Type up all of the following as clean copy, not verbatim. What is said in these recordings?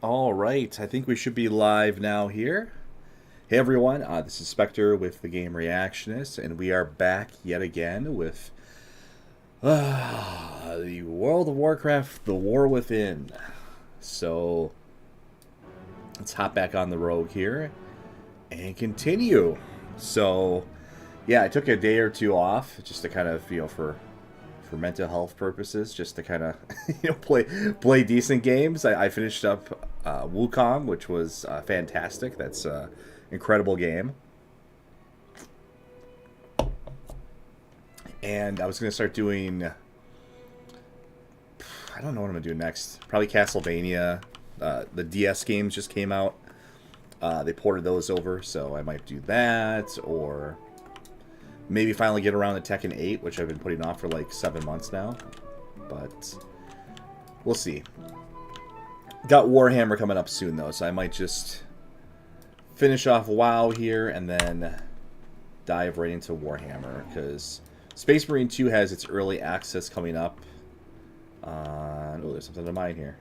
All right, I think we should be live now here. Hey everyone, this is Spectre with the Game Reactionist, and we are back yet again with the World of Warcraft: The War Within. So let's hop back on the road here and continue. So yeah, I took a day or two off just to kind of for mental health purposes, just to kind of play decent games. I finished up Wukong, which was fantastic. That's an incredible game. And I was gonna start doing. I don't know what I'm gonna do next. Probably Castlevania. The DS games just came out. They ported those over, so I might do that, or maybe finally get around to Tekken 8, which I've been putting off for like 7 months now. But we'll see. Got Warhammer coming up soon, though, so I might just finish off WoW here and then dive right into Warhammer, because Space Marine 2 has its early access coming up on... Oh, there's something to mine here.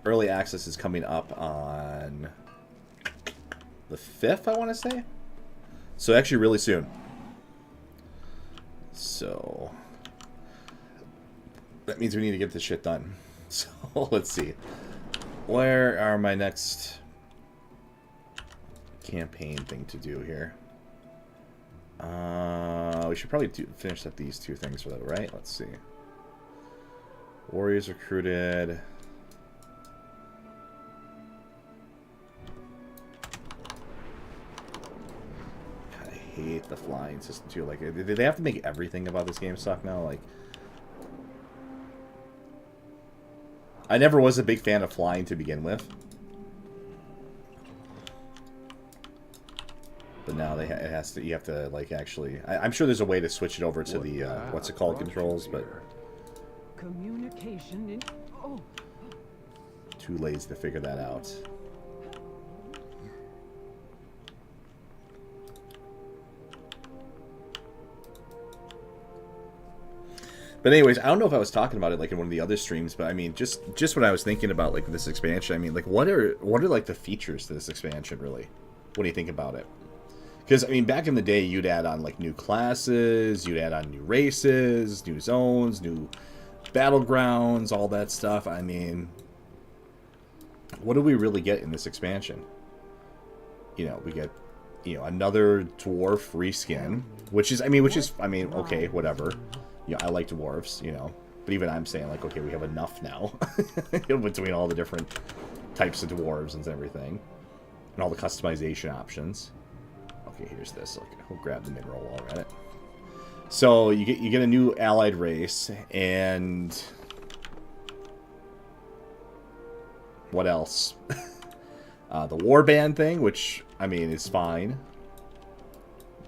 Early access is coming up on the 5th, I want to say. So actually really soon. So that means we need to get this shit done. So let's see. Where are my next campaign thing to do here? We should probably finish up these two things for that, right? Let's see. Warriors recruited. God, I hate the flying system too. Like, do they have to make everything about this game suck now? Like, I never was a big fan of flying to begin with. But now it has to. You have to like actually. I'm sure there's a way to switch it over to the what's it called controls, but communication in too lazy to figure that out. But anyways, I don't know if I was talking about it like in one of the other streams, but I mean, just when I was thinking about like this expansion, I mean, like what are like the features to this expansion really? When you think about it. Because, I mean, back in the day, you'd add on, like, new classes, you'd add on new races, new zones, new battlegrounds, all that stuff. I mean, what do we really get in this expansion? You know, we get, another dwarf reskin, which is, okay, whatever. I like dwarves, But even I'm saying, like, okay, we have enough now between all the different types of dwarves and everything. And all the customization options. Okay, here's this. Okay, we'll grab the mid-roll while we're at it. So you get a new allied race, and what else? The warband thing, which I mean is fine,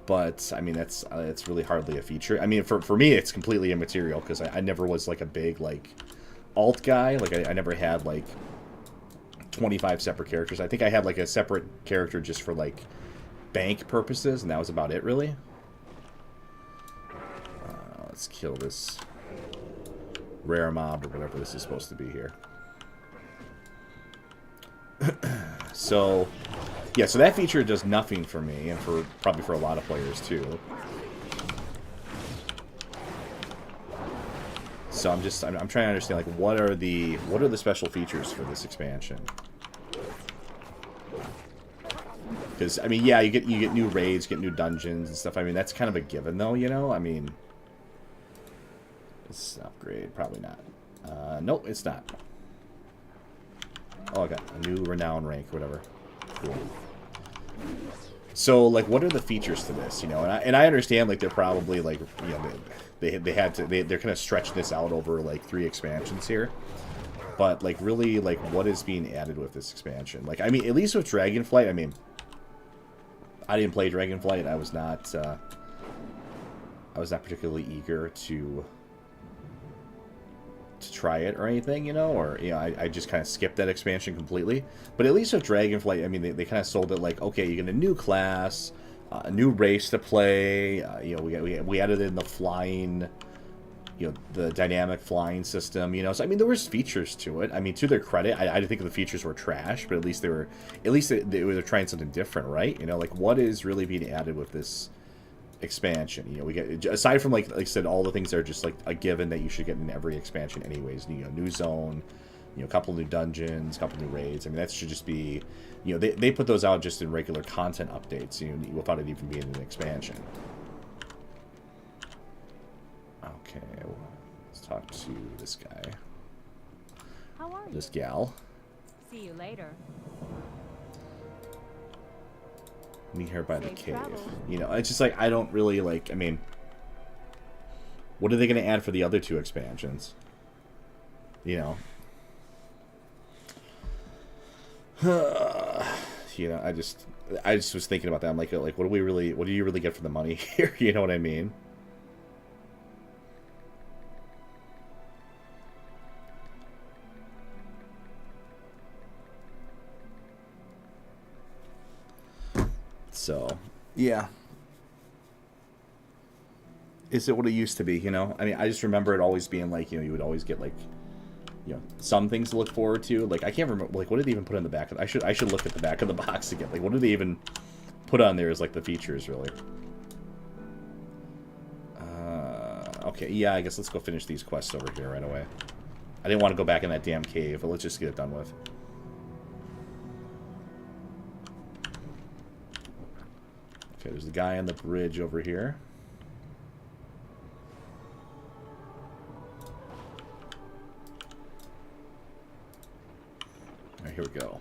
but I mean that's really hardly a feature. I mean for me it's completely immaterial because I never was like a big like alt guy. Like I never had like 25 separate characters. I think I had like a separate character just for like bank purposes, and that was about it, really. Let's kill this rare mob or whatever this is supposed to be here. So, yeah, so that feature does nothing for me, and probably for a lot of players too. So I'm trying to understand like what are the special features for this expansion? Because, I mean, yeah, you get new raids, get new dungeons and stuff. I mean, that's kind of a given, though, I mean, it's an upgrade. Probably not. Nope, it's not. Oh, I got a new renown rank, whatever. Cool. So, like, what are the features to this, And I understand, like, they're probably, like, they're kind of stretching this out over, like, 3 expansions here. But, like, really, like, what is being added with this expansion? Like, I mean, at least with Dragonflight, I mean... I didn't play Dragonflight. I was not particularly eager to try it or anything, or I just kind of skipped that expansion completely. But at least with Dragonflight, I mean, they kind of sold it like, okay, you get a new class, a new race to play. We added in the flying the dynamic flying system, so I mean there was features to it. I mean, to their credit, I didn't think the features were trash, but at least they were trying something different, right? Like what is really being added with this expansion? We get, aside from like I said, all the things that are just like a given that you should get in every expansion anyways. New zone, a couple new dungeons, a couple new raids. I mean, that should just be, they put those out just in regular content updates, without it even being an expansion. Okay, let's talk to this guy. How are you? This gal. See you later. Meet her by the cave. Travel. It's just like, I don't really like, I mean, what are they going to add for the other 2 expansions? I just was thinking about that. I'm like, what do you really get for the money here? You know what I mean? So, yeah. Is it what it used to be, I mean, I just remember it always being like, you would always get like, some things to look forward to. Like, I can't remember, like, what did they even put in the back? I should look at the back of the box again. Like, what did they even put on there as, like, the features, really? Okay, yeah, I guess let's go finish these quests over here right away. I didn't want to go back in that damn cave, but let's just get it done with. Okay, there's the guy on the bridge over here. Alright, here we go.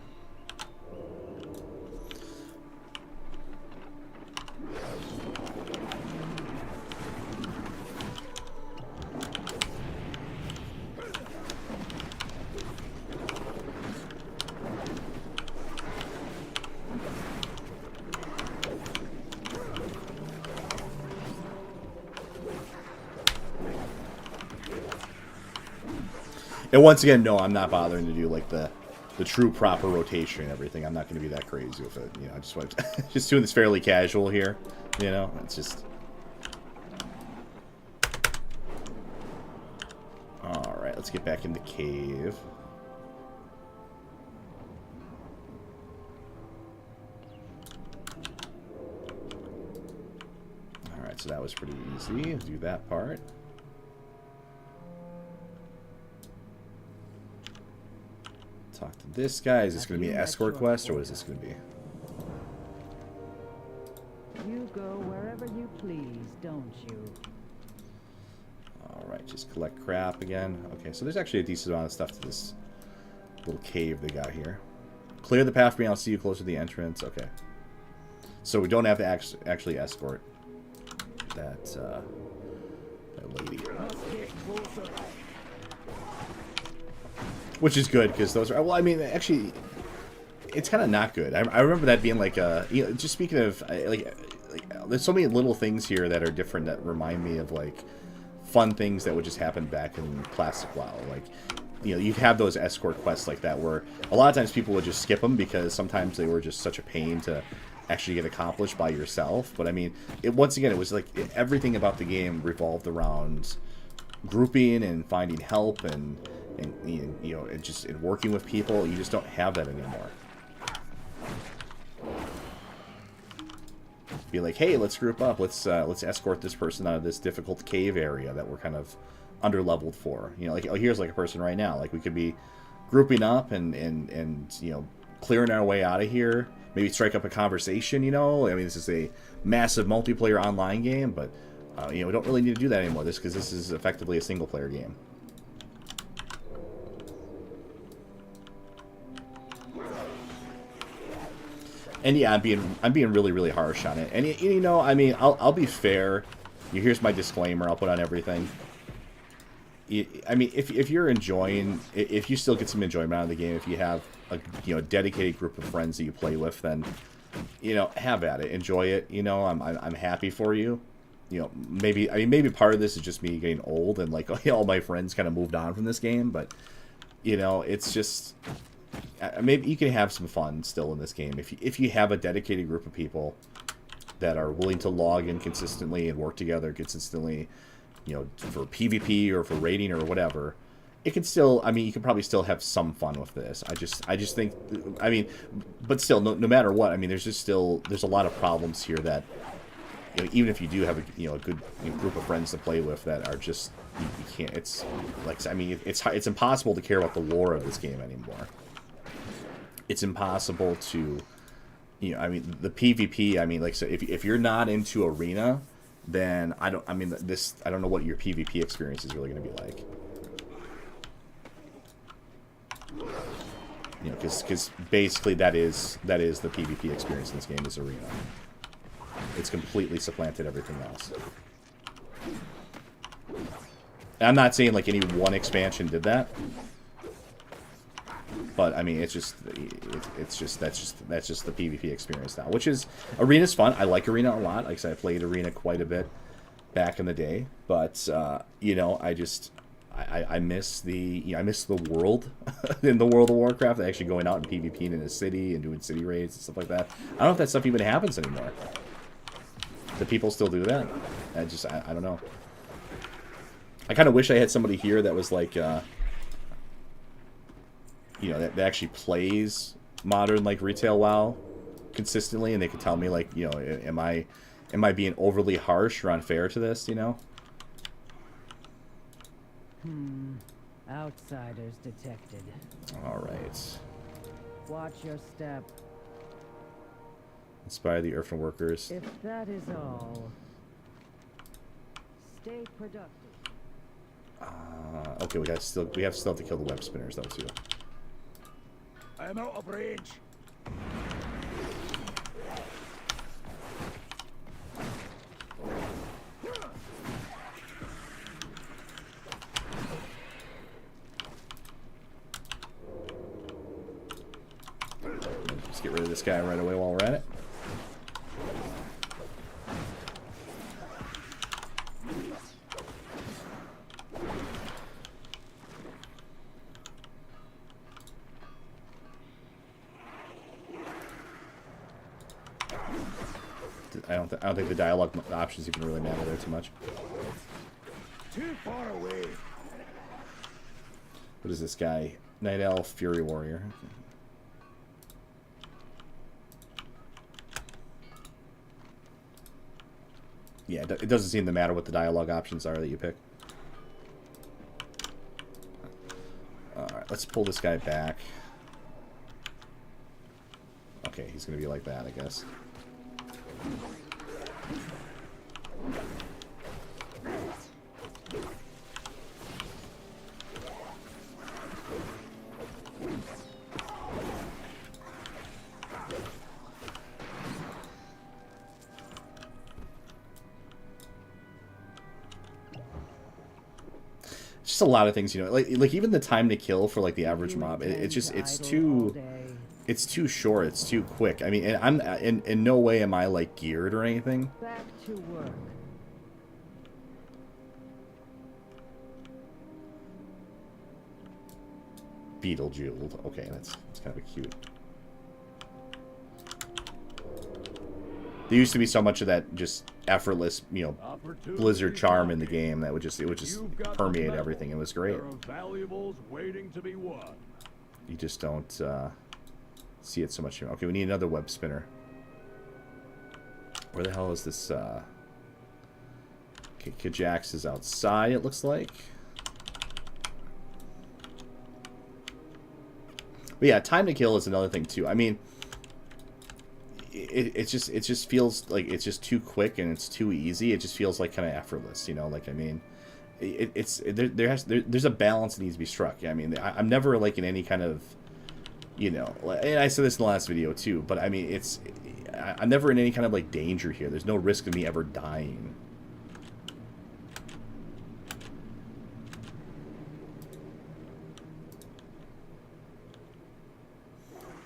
And once again, no, I'm not bothering to do like the true proper rotation and everything. I'm not going to be that crazy with it. I just want to, just doing this fairly casual here. It's just. All right, let's get back in the cave. All right, so that was pretty easy. Do that part. Talk to this guy. Is this going to be an escort quest, or what is this going to be? You go wherever you please, don't you? Alright, just collect crap again. Okay, so there's actually a decent amount of stuff to this little cave they got here. Clear the path for me, I'll see you closer to the entrance. Okay. So we don't have to actually escort that lady. Which is good, because those are... Well, I mean, actually, it's kind of not good. I remember that being like a... just speaking of... Like, there's so many little things here that are different that remind me of, like, fun things that would just happen back in classic WoW. Like, you'd have those escort quests like that where a lot of times people would just skip them because sometimes they were just such a pain to actually get accomplished by yourself. But, I mean, once again, it was like everything about the game revolved around grouping and finding help and just working with people. You just don't have that anymore. Be like, hey, let's group up. Let's escort this person out of this difficult cave area that we're kind of under-leveled for. Like, oh, here's like a person right now. Like, we could be grouping up and clearing our way out of here. Maybe strike up a conversation. I mean, this is a massive multiplayer online game, but we don't really need to do that anymore. Because this is effectively a single-player game. And yeah, I'm being really, really harsh on it. And I mean, I'll be fair. Here's my disclaimer. I'll put on everything. I mean, if you're enjoying, if you still get some enjoyment out of the game, if you have a dedicated group of friends that you play with, then have at it, enjoy it. I'm happy for you. Maybe part of this is just me getting old and like all my friends kind of moved on from this game, but it's just. Maybe you can have some fun still in this game if you have a dedicated group of people that are willing to log in consistently and work together consistently. you know, for PvP or for raiding or whatever, it can still, I mean, you can probably still have some fun with this. I just think, I mean, but still, no matter what, I mean, there's a lot of problems here that, you know, even if you do have a good group of friends to play with that are just, you can't, it's like, I mean, it's impossible to care about the lore of this game anymore. It's impossible to, you know, I mean, the PvP, I mean, like, so if you're not into Arena, then I don't know what your PvP experience is really going to be like. You know, because basically that is the PvP experience in this game is Arena. It's completely supplanted everything else. And I'm not saying like any one expansion did that, but I mean that's just the PvP experience now, which is Arena's fun. I like Arena a lot. Like I said, I played Arena quite a bit back in the day, but you know, I miss I miss the world in the World of Warcraft, actually going out and PvPing in a city and doing city raids and stuff like that. I don't know if that stuff even happens anymore. Do people still do that? I don't know. I kind of wish I had somebody here that was like, you know, that actually plays modern like retail WoW consistently, and they could tell me like, you know, am I being overly harsh or unfair to this? You know. Outsiders detected. All right. Watch your step. Inspire the Earthen workers. If that is all, stay productive. Okay, we still have to kill the web spinners though too. I am out of range. Let's get rid of this guy right away while we're at it. I don't think the dialogue options even really matter there too much. Too far away. What is this guy? Night Elf Fury Warrior. Okay. Yeah, it doesn't seem to matter what the dialogue options are that you pick. Alright, let's pull this guy back. Okay, he's going to be like that, I guess. Just a lot of things, you know, like even the time to kill for like the average mob, it's too short, it's too quick. I mean, and I'm in no way am I like geared or anything. Back to work. Beetle jeweled. Okay, that's kind of cute. There used to be so much of that just effortless, you know, Blizzard charm in the game that would just permeate everything. It was great. Waiting to be won. You just don't see it so much. Okay, we need another web spinner. Where the hell is this? Okay, Kajax is outside, it looks like. But yeah, time to kill is another thing too. I mean, it just feels like it's just too quick and it's too easy. It just feels like kind of effortless, you know. Like I mean, there's a balance that needs to be struck. I mean, I'm never like in any kind of, you know, and I said this in the last video too. But I mean, I'm never in any kind of like danger here. There's no risk of me ever dying.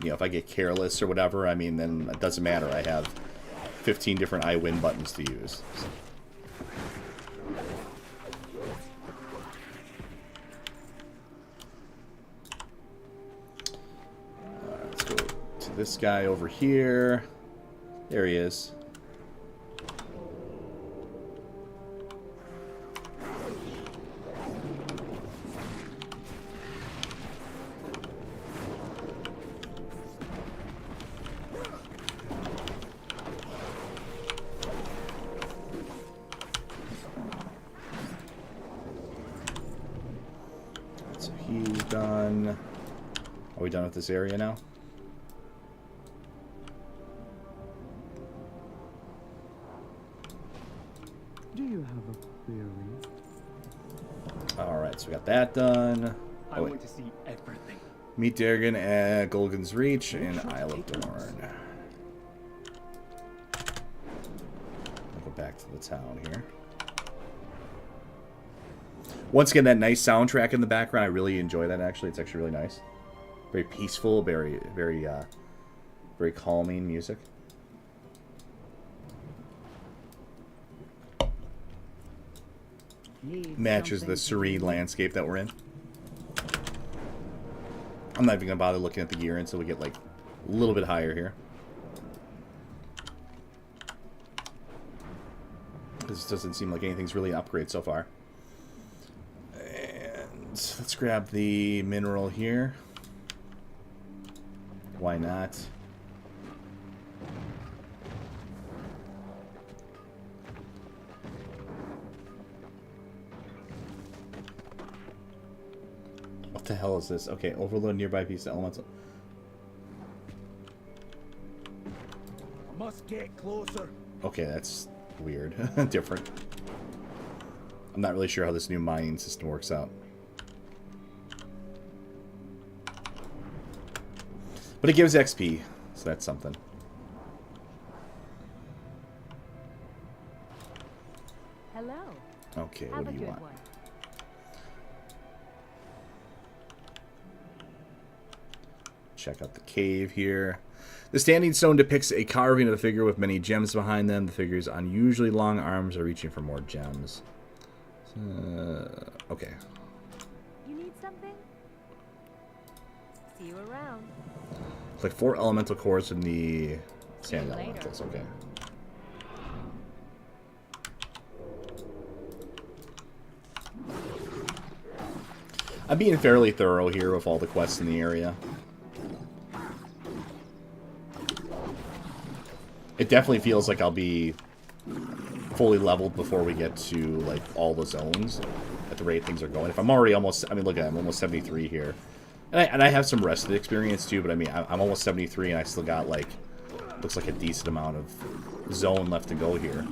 You know, if I get careless or whatever, I mean, then it doesn't matter. I have 15 different I win buttons to use. Let's go to this guy over here. There he is. done. Are we done with this area now? Do you have a query? Alright, so we got that done. I Oh, want wait. to see everything. Meet Dargan at Golgan's Reach and Isle of Dorn. I'll go back to the town here. Once again, that nice soundtrack in the background, I really enjoy that, actually. It's actually really nice. Very peaceful, very calming music. Need Matches something the serene landscape that we're in. I'm not even going to bother looking at the gear until we get, like, a little bit higher here. This doesn't seem like anything's really an upgrade so far. And let's grab the mineral here. Why not? What the hell is this? Okay, overload nearby piece of elemental. I must get closer. Okay, that's weird. Different. I'm not really sure how this new mining system works out. But it gives XP, so that's something. Hello. Okay, Have what a do you good want? one. Check out the cave here. The standing stone depicts a carving of a figure with many gems behind them. The figure's unusually long arms are reaching for more gems. Okay. You need something? See you around. It's like 4 elemental cores in the sand Later. elementals. Okay. I'm being fairly thorough here with all the quests in the area. It definitely feels like I'll be fully leveled before we get to, like, all the zones at the rate things are going. If I'm already almost, I mean, look at it, I'm almost 73 here. And I have some rested experience, too, but I mean, I'm almost 73 and I still got, like, looks like a decent amount of zone left to go here.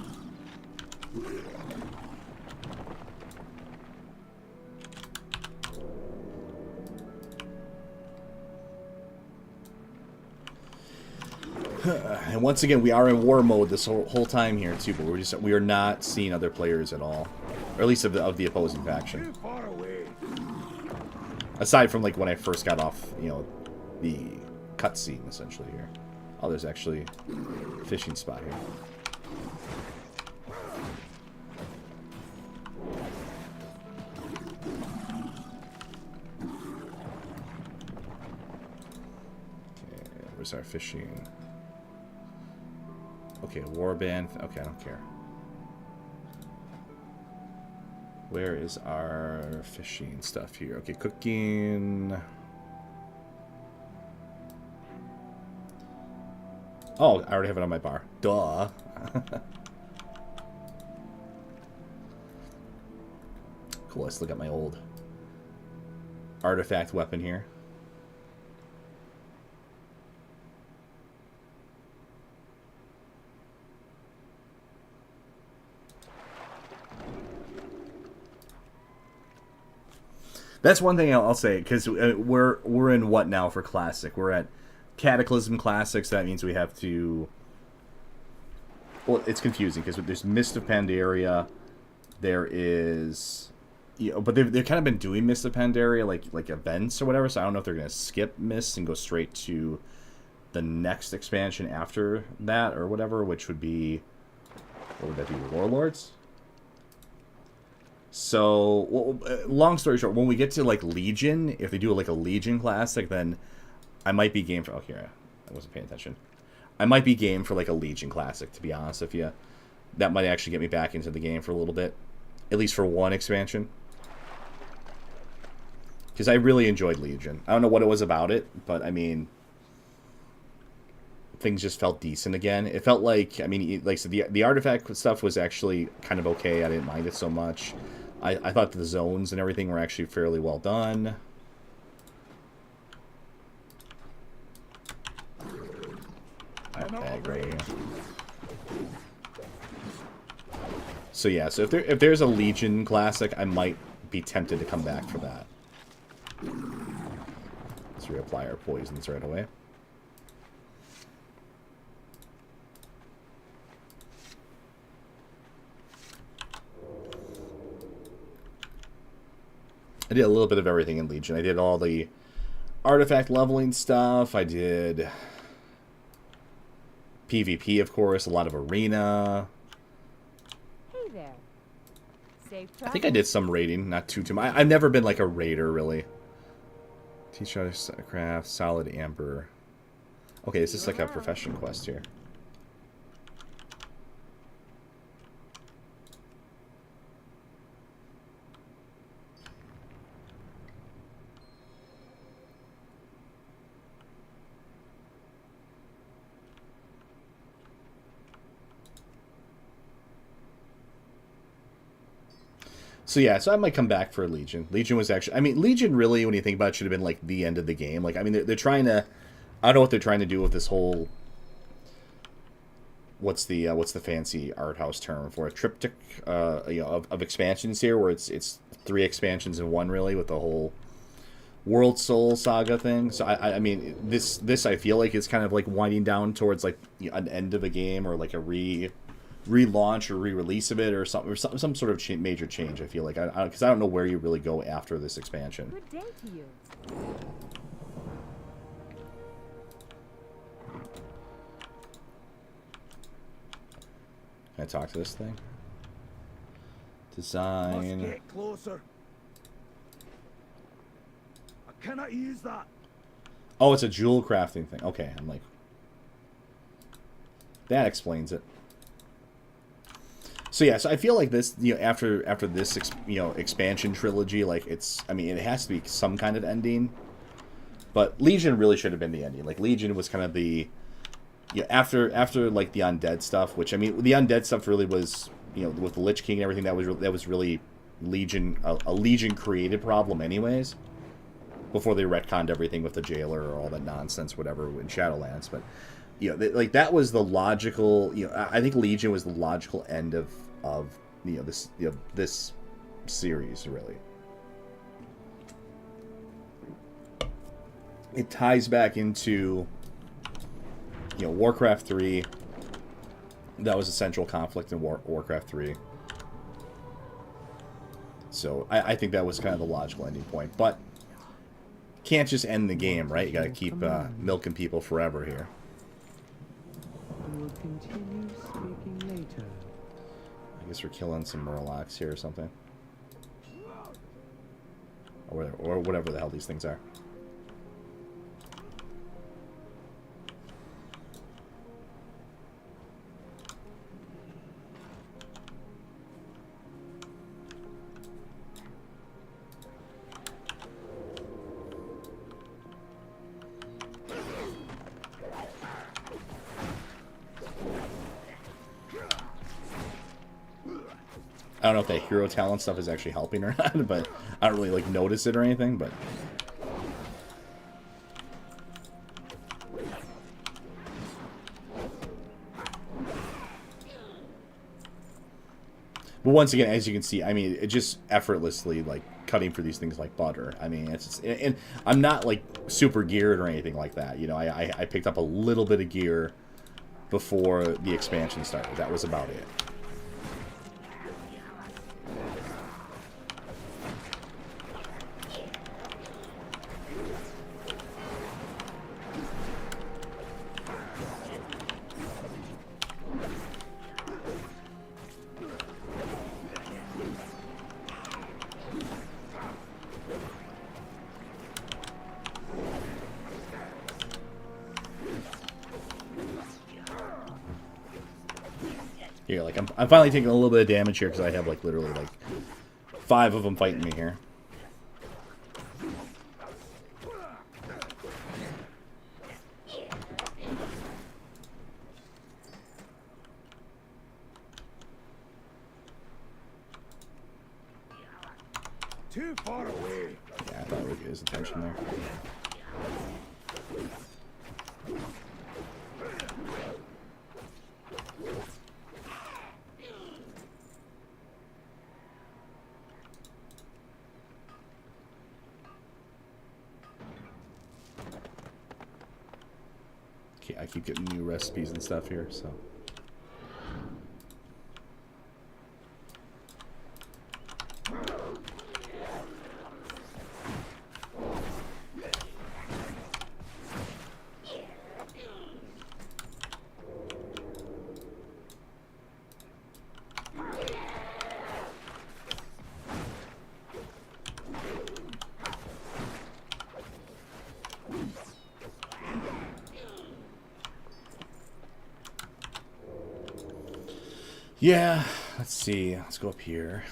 And once again, we are in war mode this whole time here too, but we are not seeing other players at all, or at least of the opposing faction. Too far away. Aside from like when I first got off, you know, the cutscene essentially here. Oh, there's actually a fishing spot here. Okay, where's our fishing? Okay, warband. Okay, I don't care. Where is our fishing stuff here? Okay, cooking. Oh, I already have it on my bar. Duh. Cool, let's look at my old artifact weapon here. That's one thing I'll say, because we're in what now for Classic? We're at Cataclysm Classics. That means we have to... Well, it's confusing, because there's Mist of Pandaria. There is... You know, but they've kind of been doing Mist of Pandaria, like events or whatever, so I don't know if they're going to skip Mist and go straight to the next expansion after that, or whatever, which would be... What would that be? Warlords? So, well, long story short, when we get to, like, Legion, if they do, like, a Legion Classic, then I might be game for... Oh, here, I wasn't paying attention. I might be game for, like, a Legion Classic, to be honest with you. That might actually get me back into the game for a little bit. At least for one expansion. Because I really enjoyed Legion. I don't know what it was about it, but, I mean... Things just felt decent again. It felt like... I mean, like I said, the artifact stuff was actually kind of okay. I didn't mind it so much. I thought the zones and everything were actually fairly well done. aggro here. So yeah, so if there's a Legion classic, I might be tempted to come back for that. Let's reapply our poisons right away. I did a little bit of everything in Legion. I did all the artifact leveling stuff. I did PvP, of course, a lot of arena. Hey there. Safe I think I did some raiding, not too much. I've never been like a raider, really. Teach how to craft solid amber. Okay, is this like a profession quest here? So yeah, so I might come back for Legion. Legion was actually, I mean, Legion really, when you think about it, should have been like the end of the game. Like, I mean, they're trying to, I don't know what they're trying to do with this whole, what's the fancy art house term for a triptych, you know, of expansions here, where it's 3 expansions in one, really, with the whole World Soul Saga thing. So I mean, this I feel like is kind of like winding down towards like an end of a game, or like a relaunch or re-release of it, or some sort of major change. I feel like because I don't know where you really go after this expansion. Good day to you. Can I talk to this thing? Must Design. get closer. I cannot use that. Oh, it's a jewel crafting thing. Okay, I'm like, that explains it. So yeah, so I feel like this, you know, after this, expansion trilogy, like I mean, it has to be some kind of ending. But Legion really should have been the ending. Like, Legion was kind of the, you know, after like the undead stuff, which, I mean, the undead stuff really was, you know, with the Lich King and everything, that was really Legion, a Legion created problem anyways, before they retconned everything with the jailer or all that nonsense, whatever, in Shadowlands. But you know, like, that was the logical, you know, I think Legion was the logical end of you know, this series, really. It ties back into, you know, Warcraft 3. That was a central conflict in Warcraft 3. So I think that was kind of the logical ending point. But can't just end the game, right? You got to keep milking people forever here. We will continue speaking later. I guess we're killing some Murlocs here or something. Or whatever the hell these things are. I don't know if that hero talent stuff is actually helping or not, but I don't really like notice it or anything, but once again, as you can see, I mean, it just effortlessly, like, cutting for these things like butter. I mean, it's just, and I'm not like super geared or anything like that. You know, I picked up a little bit of gear before the expansion started. That was about it. Here, like, I'm finally taking a little bit of damage here because I have, like, literally, like, 5 of them fighting me here. Too far away. Yeah, I thought we would get his attention there. I keep getting new recipes and stuff here, so. Yeah, let's see. Let's go up here.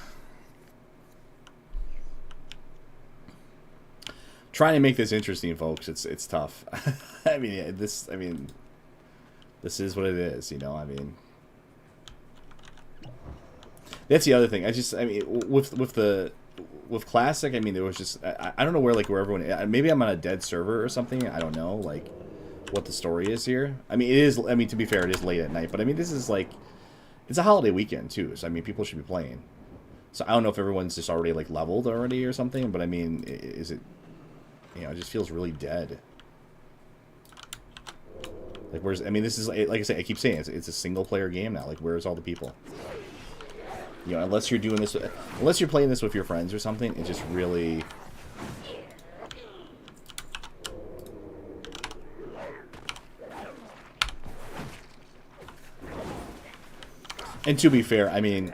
Trying to make this interesting, folks. It's tough. I mean, this is what it is, you know. I mean, that's the other thing. With classic, I mean, there was just I don't know where everyone, maybe I'm on a dead server or something. I don't know like what the story is here. I mean, it is. I mean, to be fair, it is late at night, but I mean, this is like. It's a holiday weekend, too, so, I mean, people should be playing. So, I don't know if everyone's just already, like, leveled already or something, but, I mean, is it... You know, it just feels really dead. Like, where's... I mean, this is... Like I say, I keep saying, it's a single-player game now. Like, where's all the people? You know, unless you're doing this... Unless you're playing this with your friends or something, it just really... And to be fair, I mean,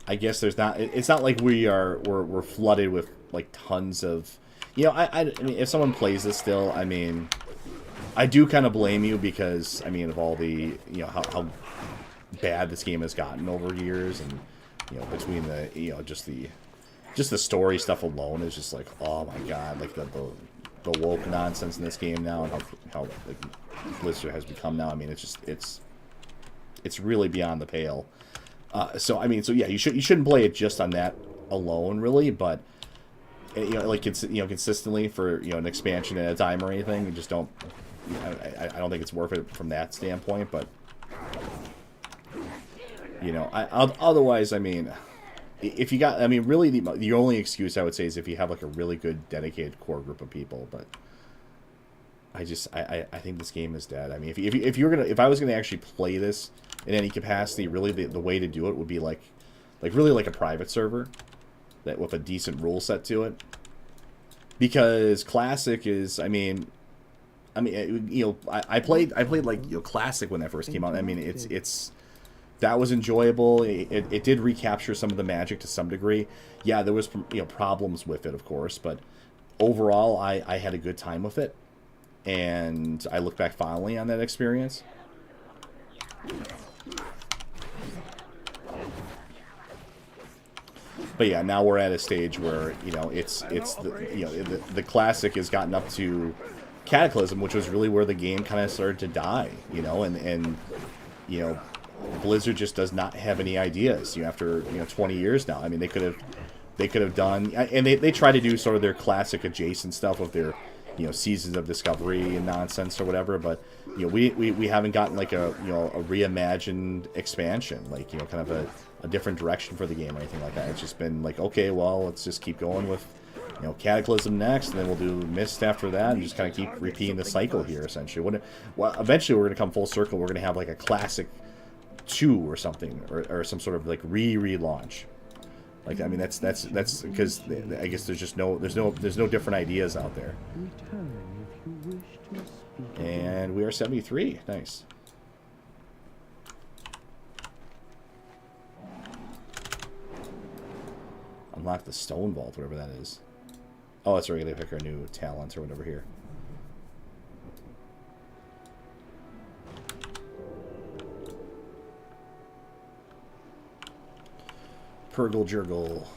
I guess there's not. It's not like we're flooded with like tons of, you know. I mean, if someone plays this still, I mean, I do kind of blame you because I mean of all the how bad this game has gotten over years, and you know between the just the story stuff alone is just like, oh my god, like the woke nonsense in this game now, and how like Blizzard has become now. I mean, it's really beyond the pale. So I mean, so yeah, you shouldn't play it just on that alone, really. But like consistently for an expansion at a time or anything, you just don't. I don't think it's worth it from that standpoint. But otherwise, I mean, if you got, I mean, really the only excuse I would say is if you have like a really good dedicated core group of people. But I think this game is dead. I mean, if I was gonna actually play this in any capacity, really the way to do it would be like really like a private server that with a decent rule set to it. Because classic is, I played like classic when that first came out. I mean, it's that was enjoyable. It did recapture some of the magic to some degree. Yeah, there was problems with it, of course, but overall, I had a good time with it. And I look back fondly on that experience. But yeah, now we're at a stage where the classic has gotten up to Cataclysm, which was really where the game kind of started to die. And Blizzard just does not have any ideas. After 20 years now, I mean, they could have done, and they try to do sort of their classic adjacent stuff with their Seasons of Discovery and nonsense or whatever, but we haven't gotten like a reimagined expansion, like kind of a different direction for the game or anything like that. It's just been like, okay, well, let's just keep going with Cataclysm next, and then we'll do Mist after that, and just kind of keep repeating the cycle here essentially. Eventually we're gonna come full circle. We're gonna have like a Classic 2 or something, or some sort of like relaunch. Like, I mean, that's because I guess there's no different ideas out there. And we are 73. Nice. Unlock the Stone Vault, whatever that is. Oh, that's right. They pick our new talents or whatever here. Purgle Jurgle.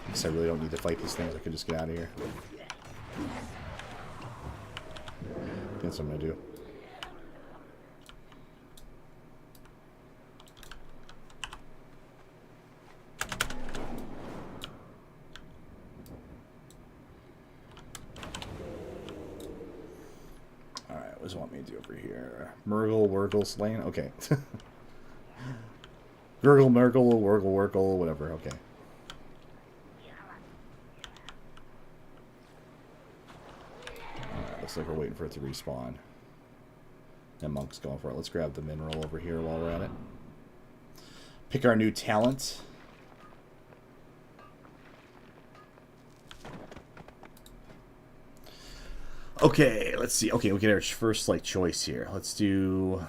I guess I really don't need to fight these things. I could just get out of here. That's what I'm gonna do. does it want me to do over here? Murgle, Wurgle, Slain? Okay. Gurgle, Murgle, Wurgle, Wurgle, whatever. Okay. Looks like we're waiting for it to respawn. And Monk's going for it. Let's grab the mineral over here while we're at it. Pick our new talent. Okay, let's see. Okay, we get our first like choice here. Let's do.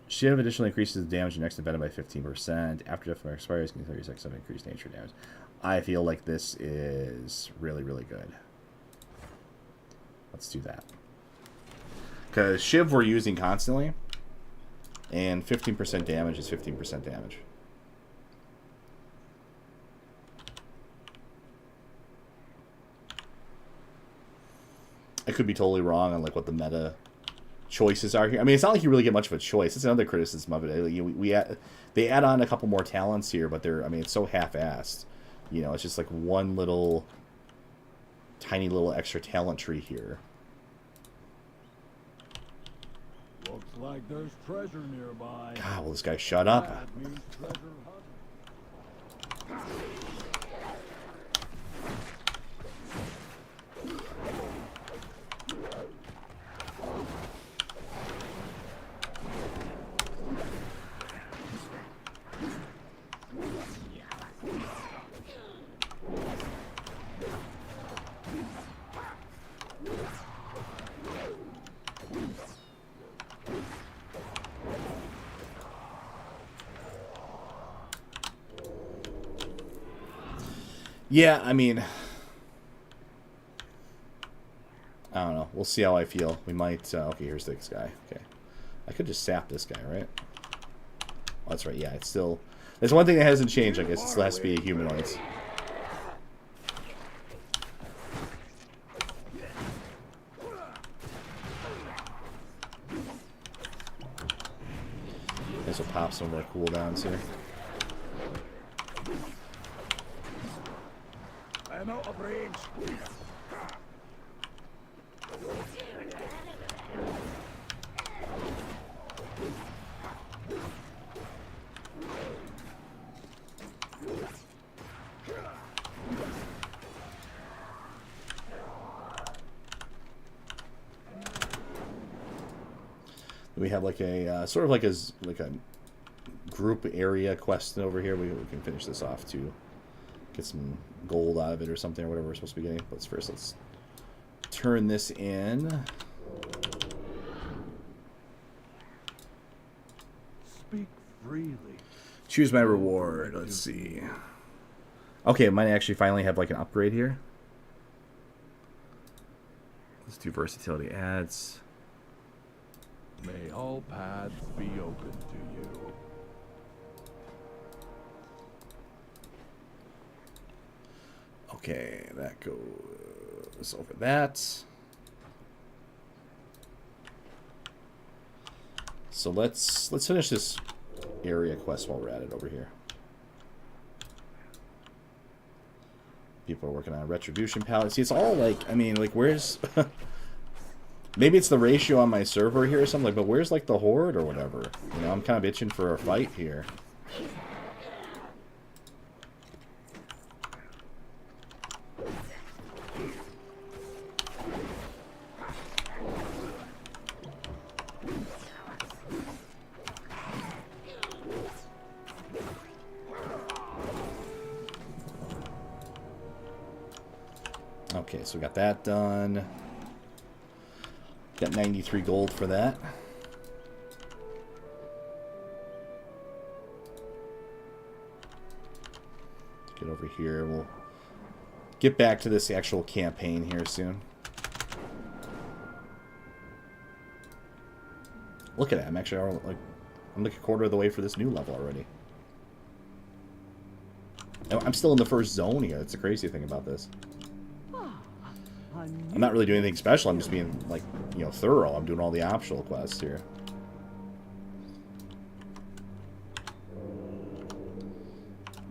Shiv additionally increases the damage next event by 15%. After death expires, can 30 seconds of increased nature damage. I feel like this is really, really good. Let's do that. Because Shiv we're using constantly. And 15% damage is 15% damage. I could be totally wrong on like what the meta choices are here. I mean, it's not like you really get much of a choice. It's another criticism of it. They add on a couple more talents here, but they're, I mean, it's so half-assed. You know, it's just like one little, tiny little extra talent tree here. Looks like there's treasure nearby. God, will this guy shut up? That means treasure hunting. Yeah, I mean, I don't know. We'll see how I feel. We might. Okay, here's this guy. Okay, I could just sap this guy, right? Oh, that's right. Yeah, it's still. There's one thing that hasn't changed. I guess it still has to be a humanoid. This will pop some more cooldowns here. I'm out of range. We have like a sort of like a group area quest over here. We can finish this off too. Get some gold out of it or something or whatever we're supposed to be getting. But first, let's turn this in. Speak freely. Choose my reward. Let's see. Okay, I might actually finally have like an upgrade here. Let's do versatility ads. May all paths be open to you. Okay, that goes over that. So let's finish this area quest while we're at it over here. People are working on a retribution palette. See, it's all like, I mean, like, where's... Maybe it's the ratio on my server here or something, like, but where's, like, the horde or whatever? You know, I'm kind of itching for a fight here. Okay, so we got that done. Got 93 gold for that. Get over here. We'll get back to this actual campaign here soon. Look at that. I'm actually I'm like a quarter of the way for this new level already. I'm still in the first zone here. That's the crazy thing about this. I'm not really doing anything special. I'm just being, like, you know, thorough. I'm doing all the optional quests here.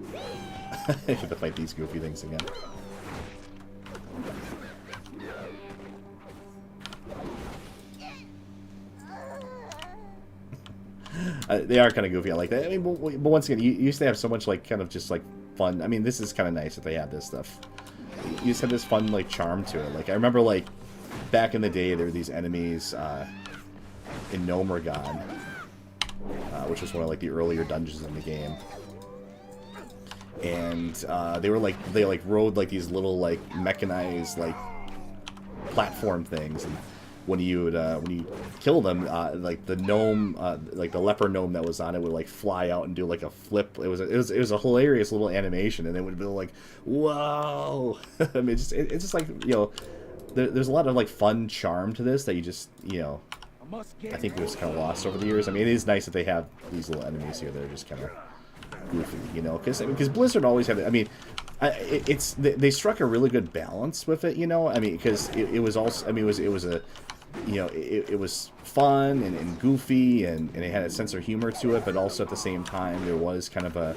I have to fight these goofy things again. They are kind of goofy. I like that. I mean, but once again, you used to have so much like kind of just like fun. I mean, this is kind of nice that they have this stuff. You just had this fun like charm to it. Like I remember like back in the day, there were these enemies in Nomergon, which was one of like the earlier dungeons in the game. And they rode like these little like mechanized like platform things, and when you kill them, like the gnome, like the leper gnome that was on it would like fly out and do like a flip. It was a hilarious little animation, and it would be like, whoa! I mean, it's just like, you know, there's a lot of like fun charm to this that you just, you know, I think it was kind of lost over the years. I mean, it is nice that they have these little enemies here that are just kind of goofy, you know, because Blizzard always had it. I mean, they struck a really good balance with it, you know. I mean, because it was also, I mean, it was a, you know, it was fun and goofy, and it had a sense of humor to it, but also at the same time there was kind of a,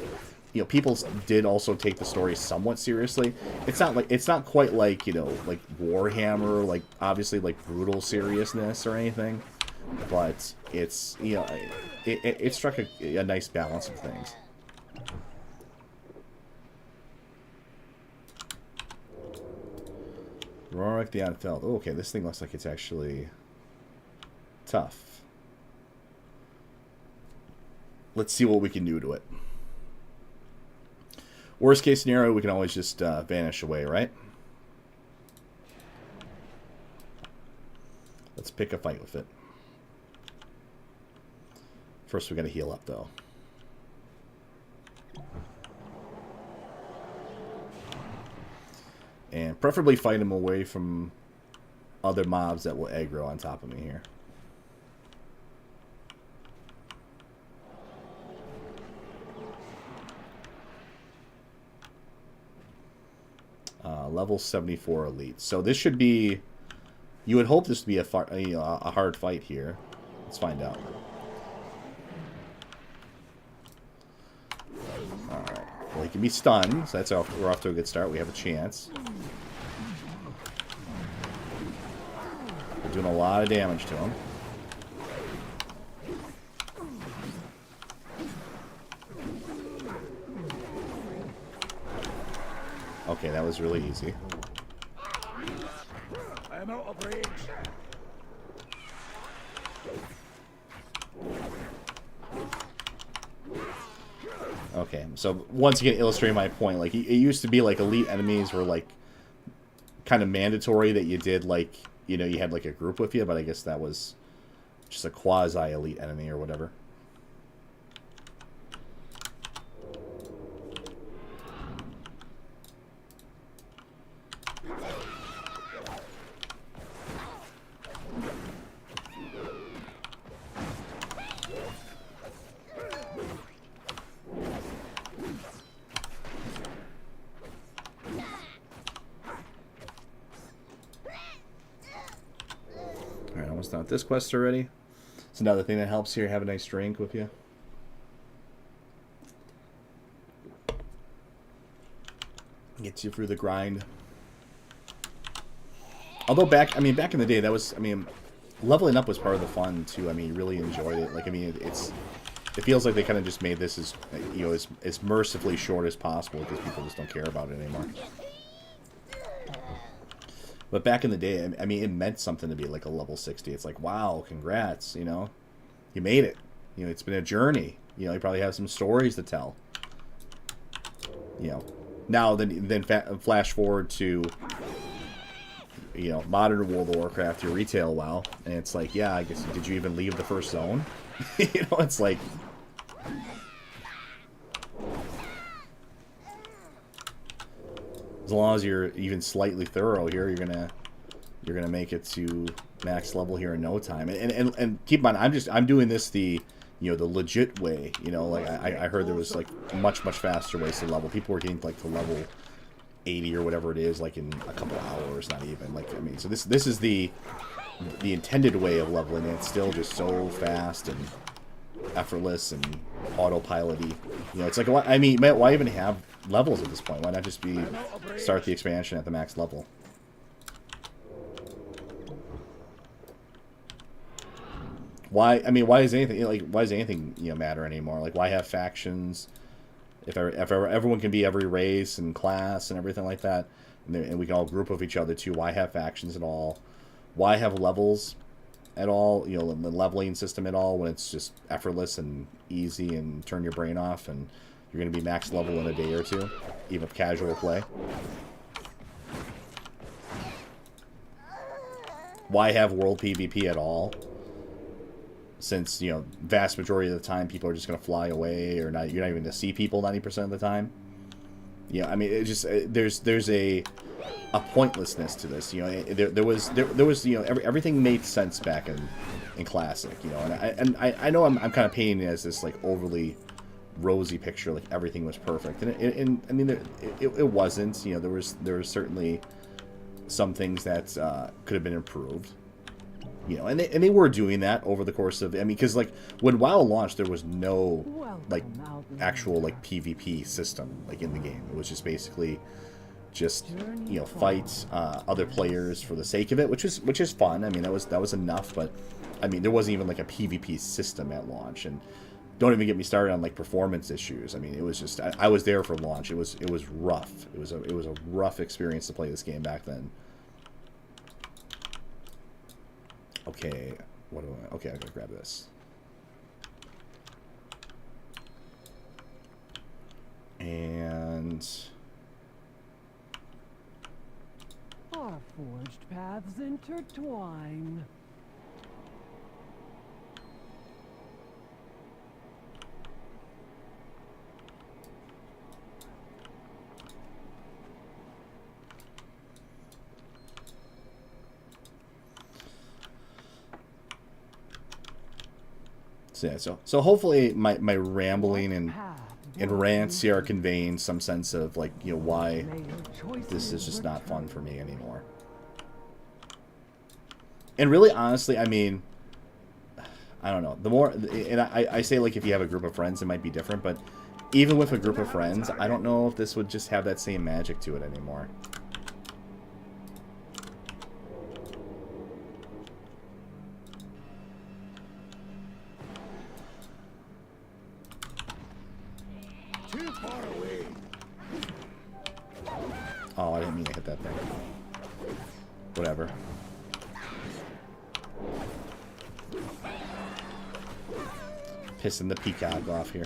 you know, people did also take the story somewhat seriously. It's not quite like, you know, like Warhammer, like obviously like brutal seriousness or anything, but it's, you know, it struck a nice balance of things. Rorik the Unfelled. Oh, okay, this thing looks like it's actually tough. Let's see what we can do to it. Worst case scenario, we can always just vanish away, right? Let's pick a fight with it. First, we got to heal up, though. And preferably fight him away from other mobs that will aggro on top of me here. Level 74 elite. So this should be... You would hope this would be a hard fight here. Let's find out. Alright. Well, he can be stunned, so we're off to a good start. We have a chance. We're doing a lot of damage to him. Okay, that was really easy. I am out of range. Okay, so once again, illustrating my point, like it used to be like elite enemies were like kind of mandatory that you did, like, you know, you had like a group with you, but I guess that was just a quasi elite enemy or whatever. Done with this quest already. It's another thing that helps here. Have a nice drink with you. Gets you through the grind. Although back in the day, that was, I mean, leveling up was part of the fun too. I mean, you really enjoyed it. Like, I mean, it feels like they kind of just made this as, you know, as mercifully short as possible because people just don't care about it anymore. But back in the day, I mean, it meant something to be like a level 60. It's like, wow, congrats, you know. You made it. You know, it's been a journey. You know, you probably have some stories to tell. You know. Now, then flash forward to, you know, modern World of Warcraft, your retail WoW, and it's like, yeah, I guess, did you even leave the first zone? You know, it's like... As long as you're even slightly thorough here, you're gonna make it to max level here in no time. And keep in mind, I'm doing this the legit way. You know, like I heard there was like much faster ways to level. People were getting like to level 80 or whatever it is, like in a couple hours, not even. Like, I mean, so this is the intended way of leveling, and it's still just so fast and effortless and autopilot-y. You know, it's like, I mean, why even have levels at this point? Why not just start the expansion at the max level? Why? I mean, why is anything like? Why does anything matter anymore? Like, why have factions? If everyone can be every race and class and everything like that, and we can all group with each other too. Why have factions at all? Why have levels at all? The leveling system at all when it's just effortless and easy and turn your brain off and you're going to be max level in a day or two, even with casual play. Why have world PvP at all? Since, vast majority of the time people are just going to fly away or not, you're not even going to see people 90% of the time. I mean, it just, there's a pointlessness to this. There was everything made sense back in Classic, and I know I'm kind of painting it as this, like, overly rosy picture, like everything was perfect. And I mean, it wasn't, there was certainly some things that could have been improved. And they were doing that over the course of, I mean, because, like, when WoW launched, there was no, like, actual, like, PvP system, like, in the game. It was just basically just, fight other players for the sake of it, which is fun. I mean, that was enough, but, I mean, there wasn't even, like, a PvP system at launch, and don't even get me started on, like, performance issues. I mean, it was just, I was there for launch. It was rough. It was a rough experience to play this game back then. Okay, okay, I'm gonna grab this. And Our forged paths intertwine. yeah, so hopefully my rambling and rants here are conveying some sense of, like, why this is just not fun for me anymore. And really, honestly, I mean, I don't know. The more, and I say, like, if you have a group of friends, it might be different, but even with a group of friends, I don't know if this would just have that same magic to it anymore. Oh, I didn't mean to hit that thing. Whatever. Pissing the peacock off here.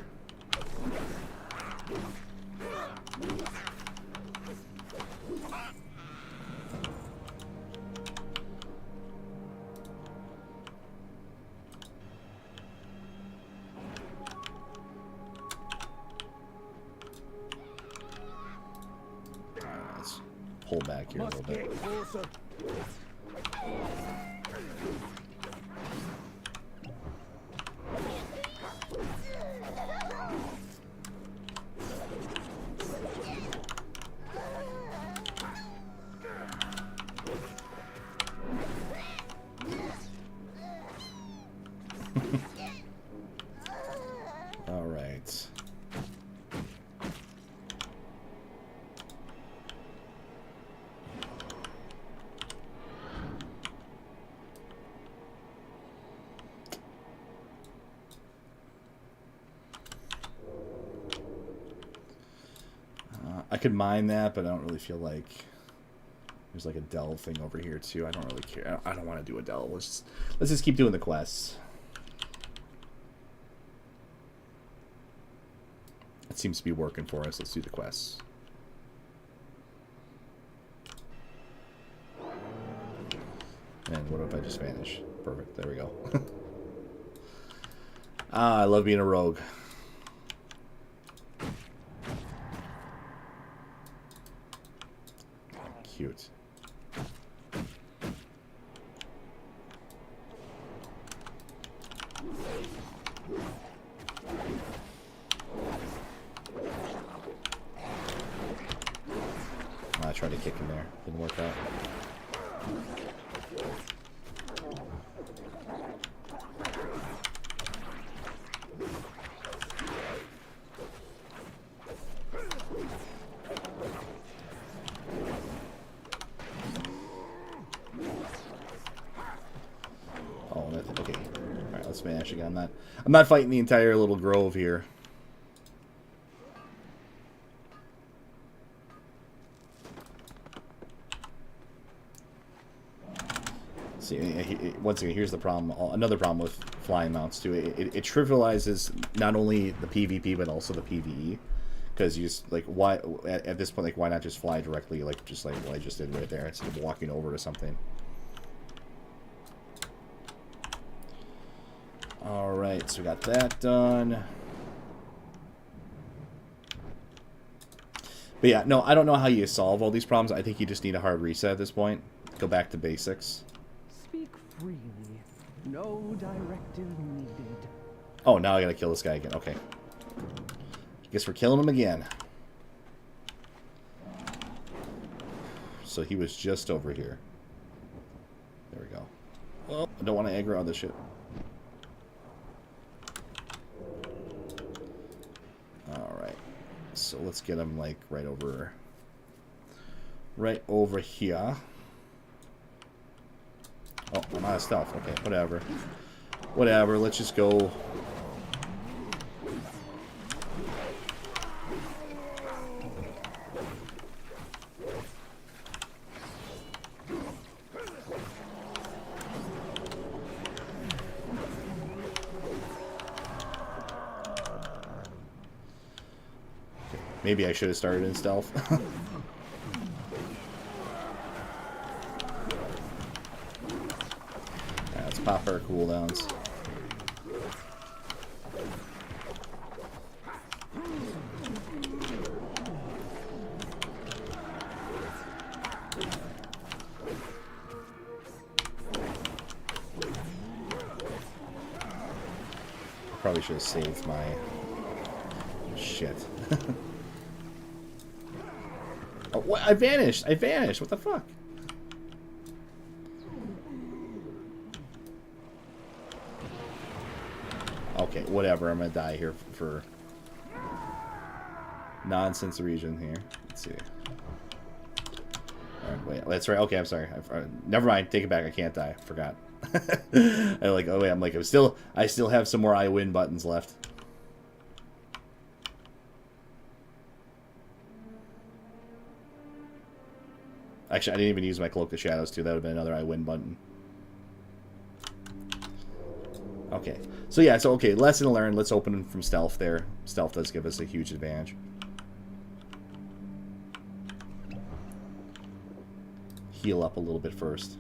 Pull back here a little bit. All right. I could mine that, but I don't really feel like there's like a delve thing over here too. I don't really care. I don't want to do a delve. Let's just keep doing the quests. It seems to be working for us. Let's do the quests. And what if I just vanish? Perfect. There we go. I love being a rogue. Cute. I tried to kick him there. Didn't work out. Expansion again. I'm not fighting the entire little grove here. See, once again, here's the problem. Another problem with flying mounts too. It trivializes not only the PvP but also the PvE. Because you just, like, why at this point, like, why not just fly directly, like, just like what I just did right there, instead of walking over to something. All right, so we got that done. But yeah, no, I don't know how you solve all these problems. I think you just need a hard reset at this point. Go back to basics. Speak freely. No directive needed. Oh, now I gotta kill this guy again. Okay. Guess we're killing him again. So he was just over here. There we go. Well, I don't want to aggro on this shit. Alright. So let's get him, like, right over here. Oh, I'm out of stuff. Okay, whatever. Whatever, let's just go. Maybe I should have started in stealth. Let's pop our cooldowns. I probably should have saved my shit. Oh, what? I vanished! I vanished! What the fuck? Okay, whatever. I'm gonna die here for nonsense region here. Let's see. Alright, wait. That's right. Okay, I'm sorry. Never mind. Take it back. I can't die. Forgot. I like. Oh wait. I'm like. I still have some more I win buttons left. Actually, I didn't even use my Cloak of Shadows, too. That would have been another I win button. Okay. So, yeah. So, okay. Lesson learned. Let's open from stealth there. Stealth does give us a huge advantage. Heal up a little bit first.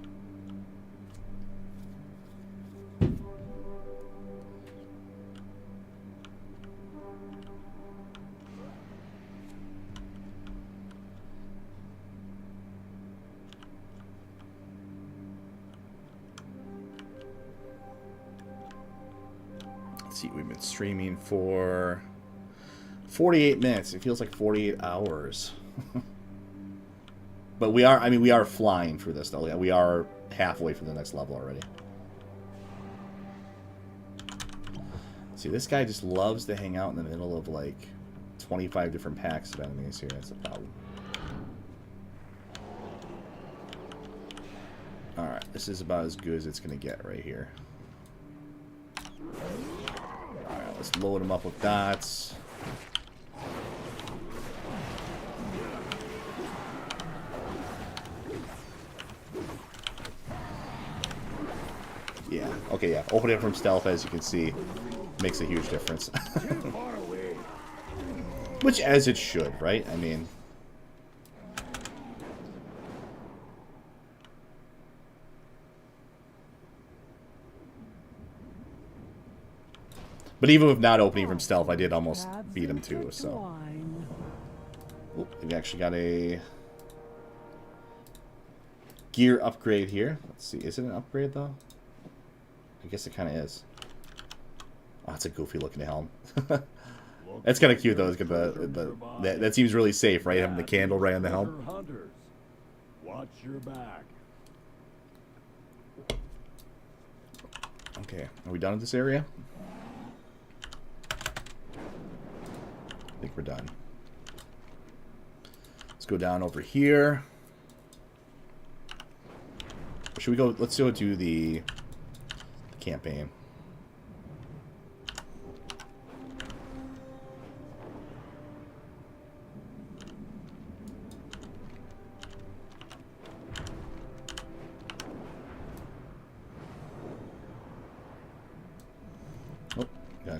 See, we've been streaming for 48 minutes. It feels like 48 hours. But we are, I mean, we are flying through this, though. Yeah, we are halfway through the next level already. See, this guy just loves to hang out in the middle of, like, 25 different packs of enemies here. That's the problem. Alright, this is about as good as it's going to get right here. Alright, let's load him up with dots. Yeah, okay, yeah. Opening it from stealth, as you can see, makes a huge difference. Which, as it should, right? I mean... But even with not opening from stealth, I did almost beat him too, so... Oop, we actually got a... gear upgrade here. Let's see, is it an upgrade, though? I guess it kind of is. Oh, it's a goofy looking helm. That's kind of cute, though. It's got that seems really safe, right? Having the candle right on the helm. Hunters, watch your back. Okay, are we done with this area? I think we're done. Let's go down over here. Or should we go? Let's go do the campaign.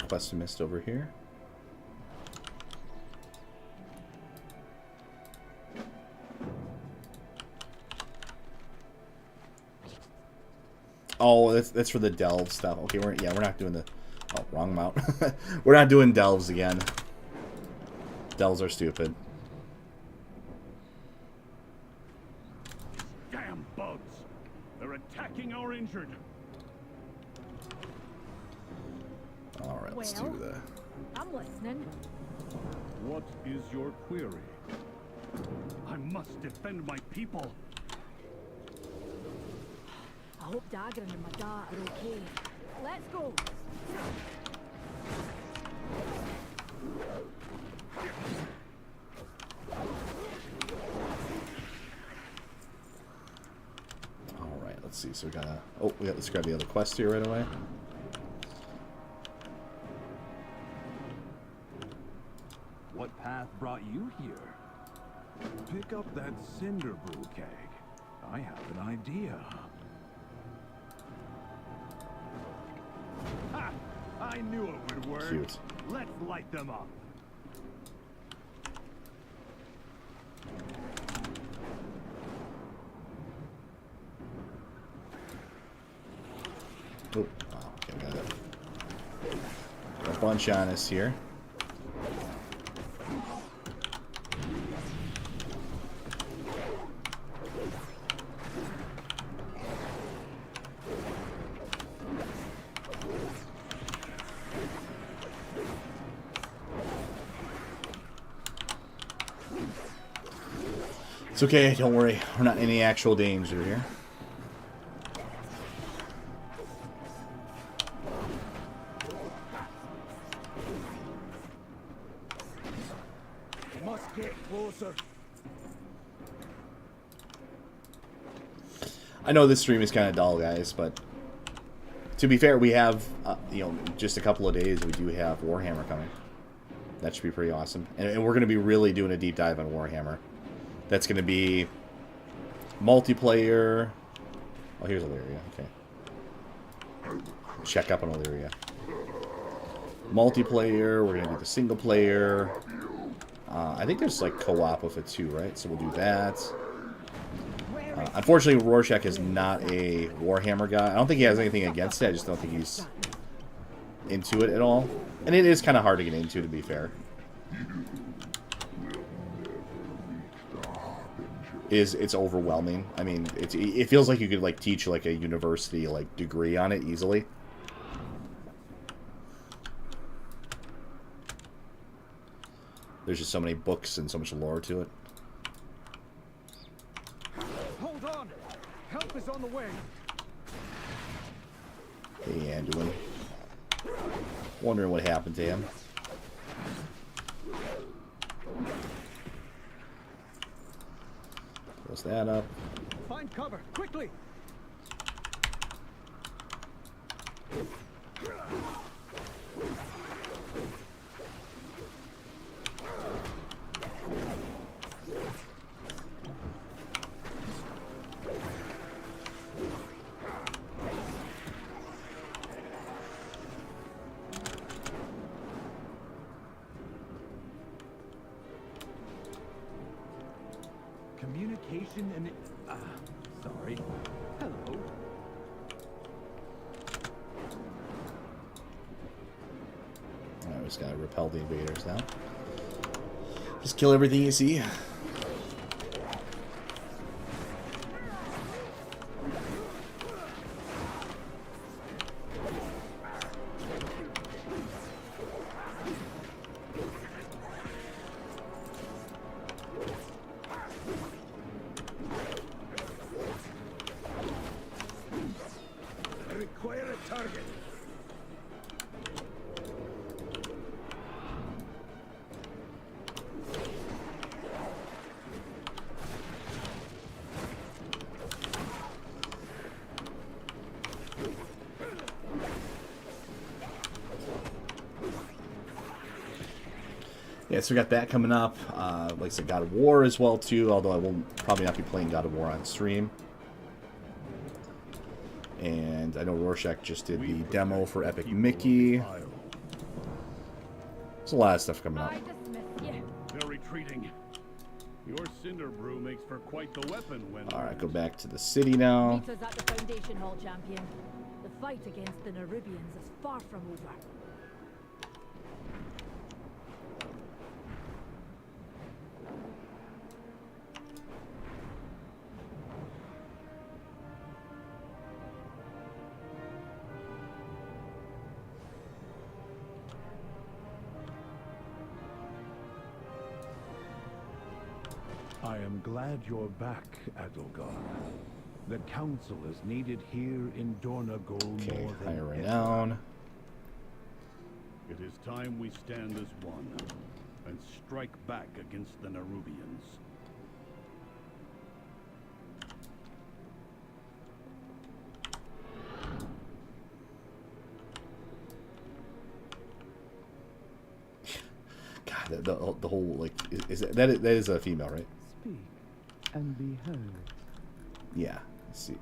quest we missed over here. Oh, that's for the delve stuff. Okay, we're not doing the... Oh, wrong mount. We're not doing delves again. Delves are stupid. Damn bugs! They're attacking our injured. Alright, let's do the... I'm listening. What is your query? I must defend my people. I hope Dagger and my dad are okay. Let's go. Alright, let's see. So we gotta... Oh, let's grab the other quest here right away. What path brought you here? Pick up that cinder brew keg. I have an idea. Ha! I knew it would work. Cute. Let's light them up. Oh, okay, we got a bunch on us here. It's okay, don't worry. We're not in any actual danger here. Must get closer. I know this stream is kind of dull, guys, but to be fair, we have, just a couple of days, we do have Warhammer coming. That should be pretty awesome. And we're going to be really doing a deep dive on Warhammer. That's going to be multiplayer. Oh, here's Illyria. Okay. Check up on Illyria. Multiplayer. We're going to do the single player. I think there's like co-op with it too, right? So we'll do that. Unfortunately, Rorschach is not a Warhammer guy. I don't think he has anything against it. I just don't think he's into it at all. And it is kind of hard to get into, to be fair. It's overwhelming. I mean, it feels like you could like teach like a university like degree on it easily. There's just so many books and so much lore to it. Hold on. Help is on the way. Hey, Anduin. Wondering what happened to him. Close that up. Find cover quickly. Communication and... sorry. Hello. Alright, we just gotta repel the invaders now. Just kill everything you see. Require a target. Yeah, so we got that coming up. Like I said, God of War as well too. Although I will probably not be playing God of War on stream. And I know Rorschach just did the demo for Epic Mickey. There's a lot of stuff coming up. I dismiss you. They're retreating. Your cinder brew makes for quite the weapon when... Alright, go back to the city now. Meet us at the Foundation Hall, champion. The fight against the Nerubians is far from over. I am glad you're back, Adelgar. The council is needed here in Dornagol Okay, more than higher ever. down. It is time we stand as one and strike back against the Nerubians. God, the whole, like, that is a female, right? Speak and be heard. Yeah. See,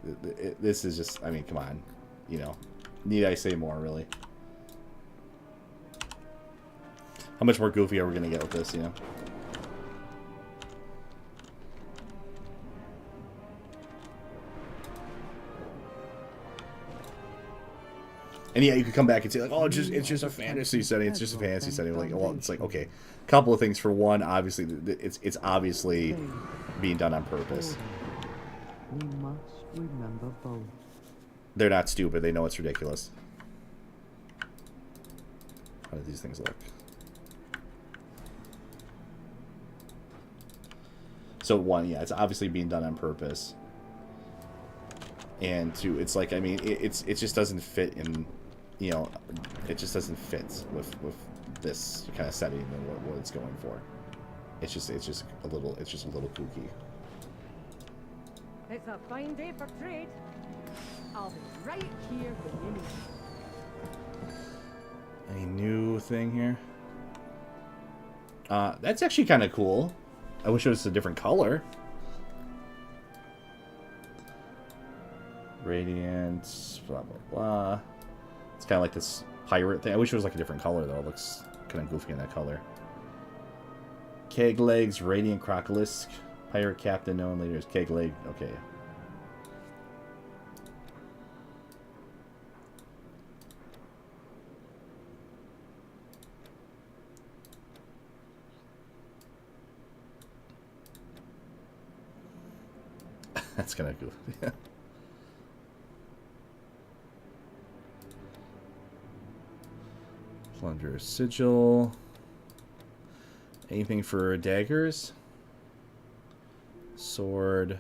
this is just, I mean, come on. You know, need I say more, really? How much more goofy are we going to get with this, you know? And yeah, you could come back and say, like, oh, it's just a fantasy setting. It's just a fantasy setting. Like, well, it's like, okay, a couple of things. For one, obviously, it's obviously being done on purpose. We must remember both. They're not stupid. They know it's ridiculous. How do these things look? So one, yeah, it's obviously being done on purpose. And two, it's like, I mean, it just doesn't fit in, you know, it just doesn't fit with this kind of setting and what it's going for. It's just a little kooky. It's a fine day for trade. I'll be right here when you need me. Any new thing here? That's actually kind of cool. I wish it was a different color. Radiant, blah, blah, blah. It's kind of like this pirate thing. I wish it was like a different color, though. It looks kind of goofy in that color. Keg legs, radiant crocolisk. Pirate captain, known later as Keg leg. Okay. That's kind of goofy. Plunder sigil. Anything for daggers? Sword.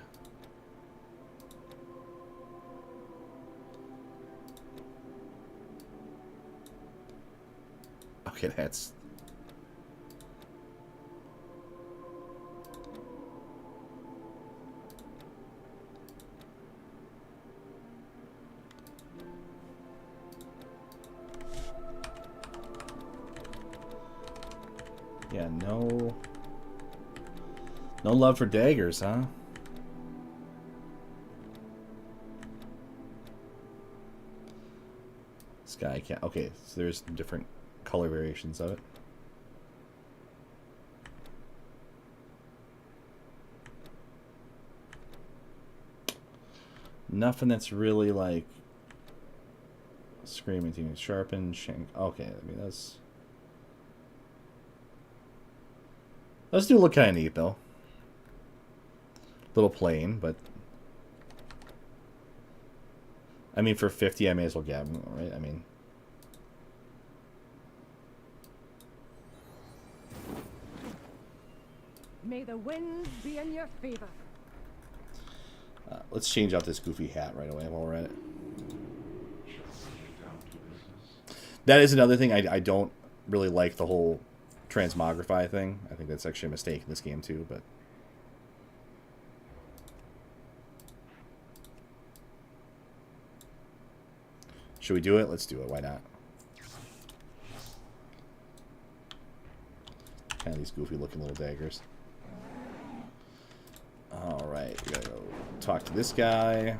Okay, that's... Yeah, no love for daggers, huh? This guy can't... Okay, so there's different color variations of it. Nothing that's really like... Screaming to sharpen, shank... Okay, I mean, that's... Those do look kind of neat, though. Little plain, but... I mean, for 50, I may as well get them, right? I mean... May the winds be in your favor. Let's change out this goofy hat right away while we're at it. That is another thing. I don't really like the whole transmogrify thing. I think that's actually a mistake in this game too, but... Should we do it? Let's do it. Why not? Kind of these goofy looking little daggers. Alright, we gotta go talk to this guy.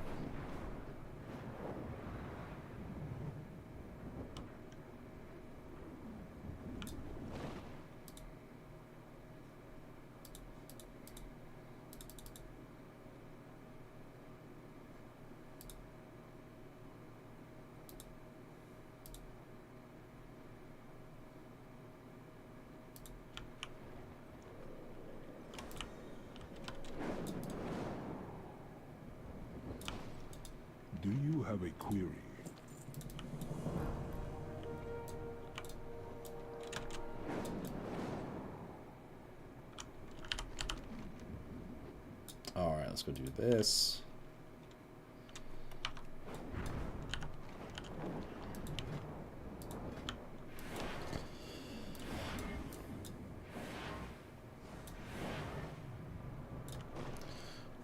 query. Alright, let's go do this.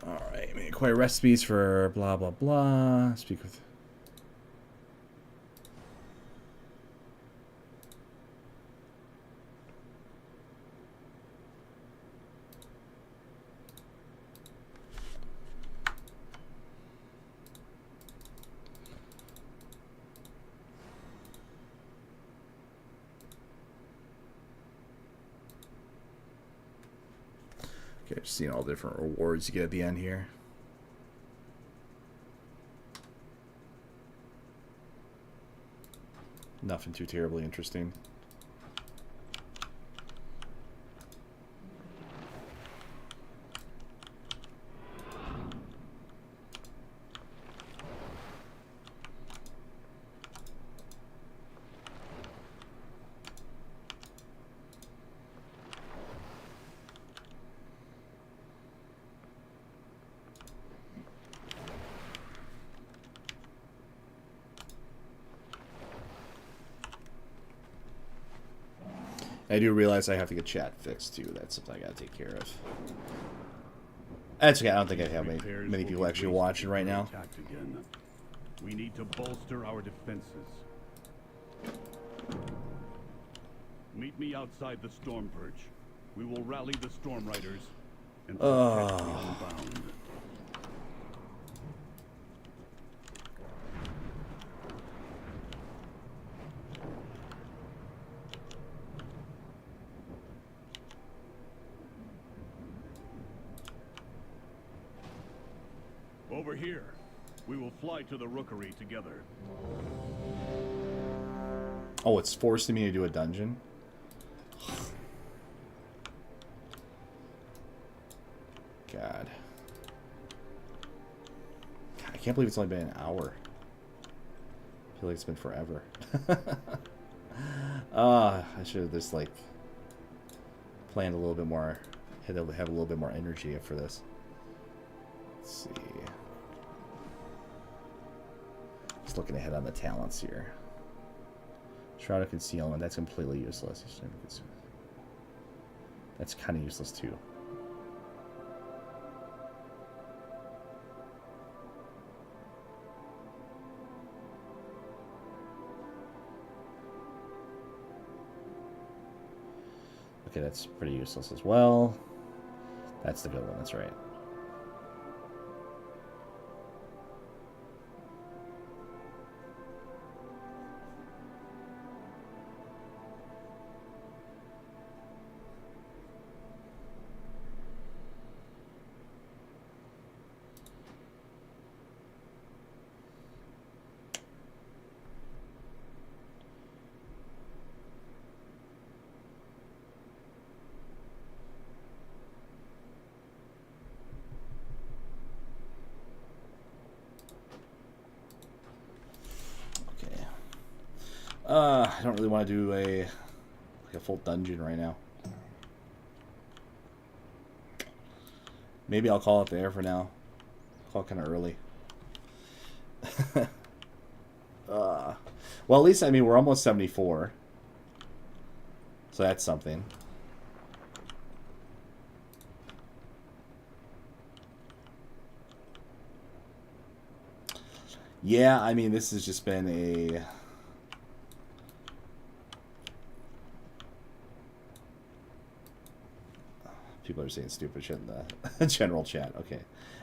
Alright, acquire recipes for blah blah blah. Speak with... Okay, just seeing all the different rewards you get at the end here. Nothing too terribly interesting. I do realize I have to get chat fixed too. That's something I gotta take care of. That's okay. I don't think I have many people actually watching right now. We need to bolster our defenses. Meet me outside the storm perch. We will rally the storm riders and protect the unbound. Over here. We will fly to the rookery together. Oh, it's forcing me to do a dungeon? God. I can't believe it's only been an hour. I feel like it's been forever. I should have just, like, planned a little bit more. Had to have a little bit more energy for this. Let's see. Just looking ahead on the talents here. Shroud of Concealment, that's completely useless. That's kind of useless too. Okay, that's pretty useless as well. That's the good one, that's right. I don't really want to do a full dungeon right now. Maybe I'll call it there for now. Call it kind of early. Well, at least, I mean, we're almost 74. So that's something. Yeah, I mean, this has just been a... People are saying stupid shit in the general chat. Okay.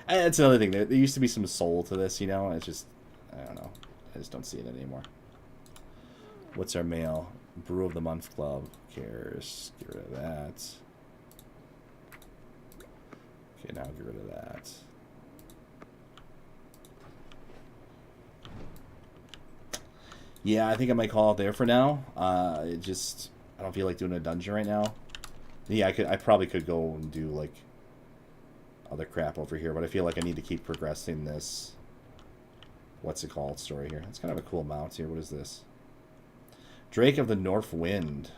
And that's another thing. There used to be some soul to this, you know? It's just... I don't know. I just don't see it anymore. What's our mail? Brew of the Month Club. Who cares? Get rid of that. Okay, now get rid of that. Yeah, I think I might call it there for now. I don't feel like doing a dungeon right now. Yeah, I probably could go and do, like, other crap over here, but I feel like I need to keep progressing this what's it called story here. It's kind of a cool mount here. What is this? Drake of the North Wind.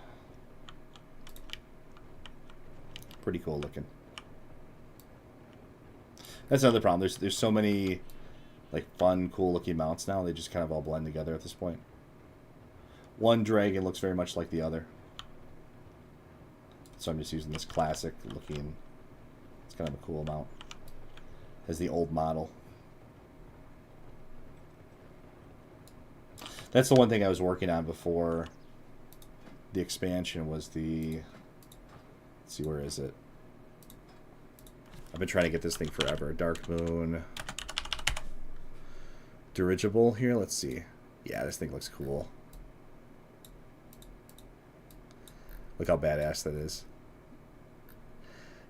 Pretty cool looking. That's another problem. There's so many like fun, cool looking mounts now. They just kind of all blend together at this point. One dragon looks very much like the other. So I'm just using this classic looking. It's kind of a cool mount. Has the old model. That's the one thing I was working on before the expansion was the... Let's see, where is it? I've been trying to get this thing forever. Dark Moon. Dirigible here. Let's see. Yeah, this thing looks cool. Look how badass that is.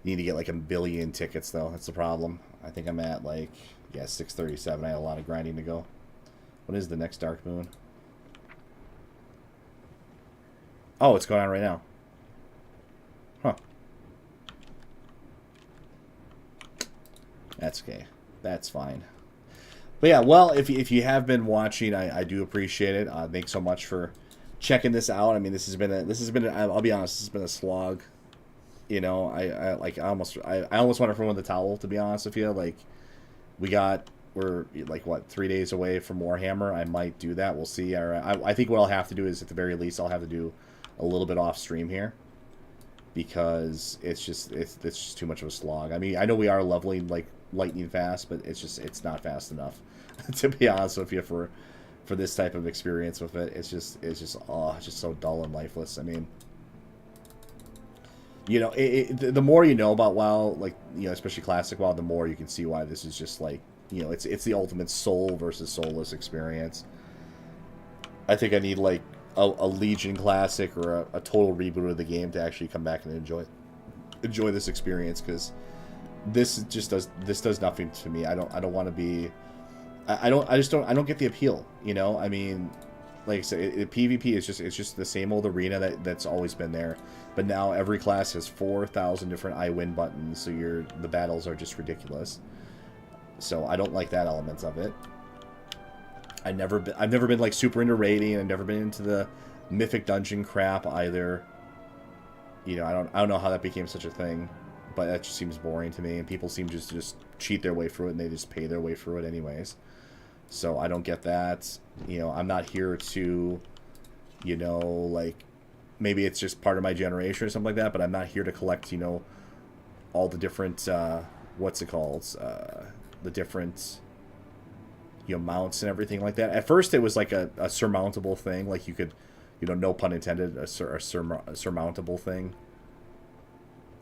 You need to get like 1 billion tickets, though. That's the problem. I think I'm at like, yeah, 637. I have a lot of grinding to go. What is the next Dark Moon? Oh, it's going on right now. Huh. That's okay. That's fine. But yeah, well, if you have been watching, I do appreciate it. Thanks so much for checking this out. I mean, this has been I'll be honest, this has been a slog. You know, I almost want to throw in the towel, to be honest with you. Like, we're like what, 3 days away from Warhammer. I might do that. We'll see. I think what I'll have to do is, at the very least, I'll have to do a little bit off stream here, because it's just too much of a slog. I mean, I know we are leveling like lightning fast, but it's not fast enough to be honest with you for this type of experience with it. It's just so dull and lifeless. I mean, you know, the more you know about WoW, like, you know, especially classic WoW, the more you can see why this is just like, you know, it's the ultimate soul versus soulless experience. I think I need like a Legion Classic or a total reboot of the game to actually come back and enjoy this experience, because this does nothing to me. I don't want to be. I don't get the appeal. You know, I mean, like I said, PvP is just the same old arena that's always been there, but now every class has 4,000 different I win buttons, so the battles are just ridiculous. So I don't like that element of it. I've never been like super into raiding. I've never been into the mythic dungeon crap either. You know, I don't know how that became such a thing, but that just seems boring to me. And people seem to just cheat their way through it, and they just pay their way through it anyways. So I don't get that. You know, I'm not here to, you know, like, maybe it's just part of my generation or something like that, but I'm not here to collect, you know, all the different what's it called? The different, you know, mounts and everything like that. At first, it was like a surmountable thing. Like, you could, you know, no pun intended, a surmountable thing.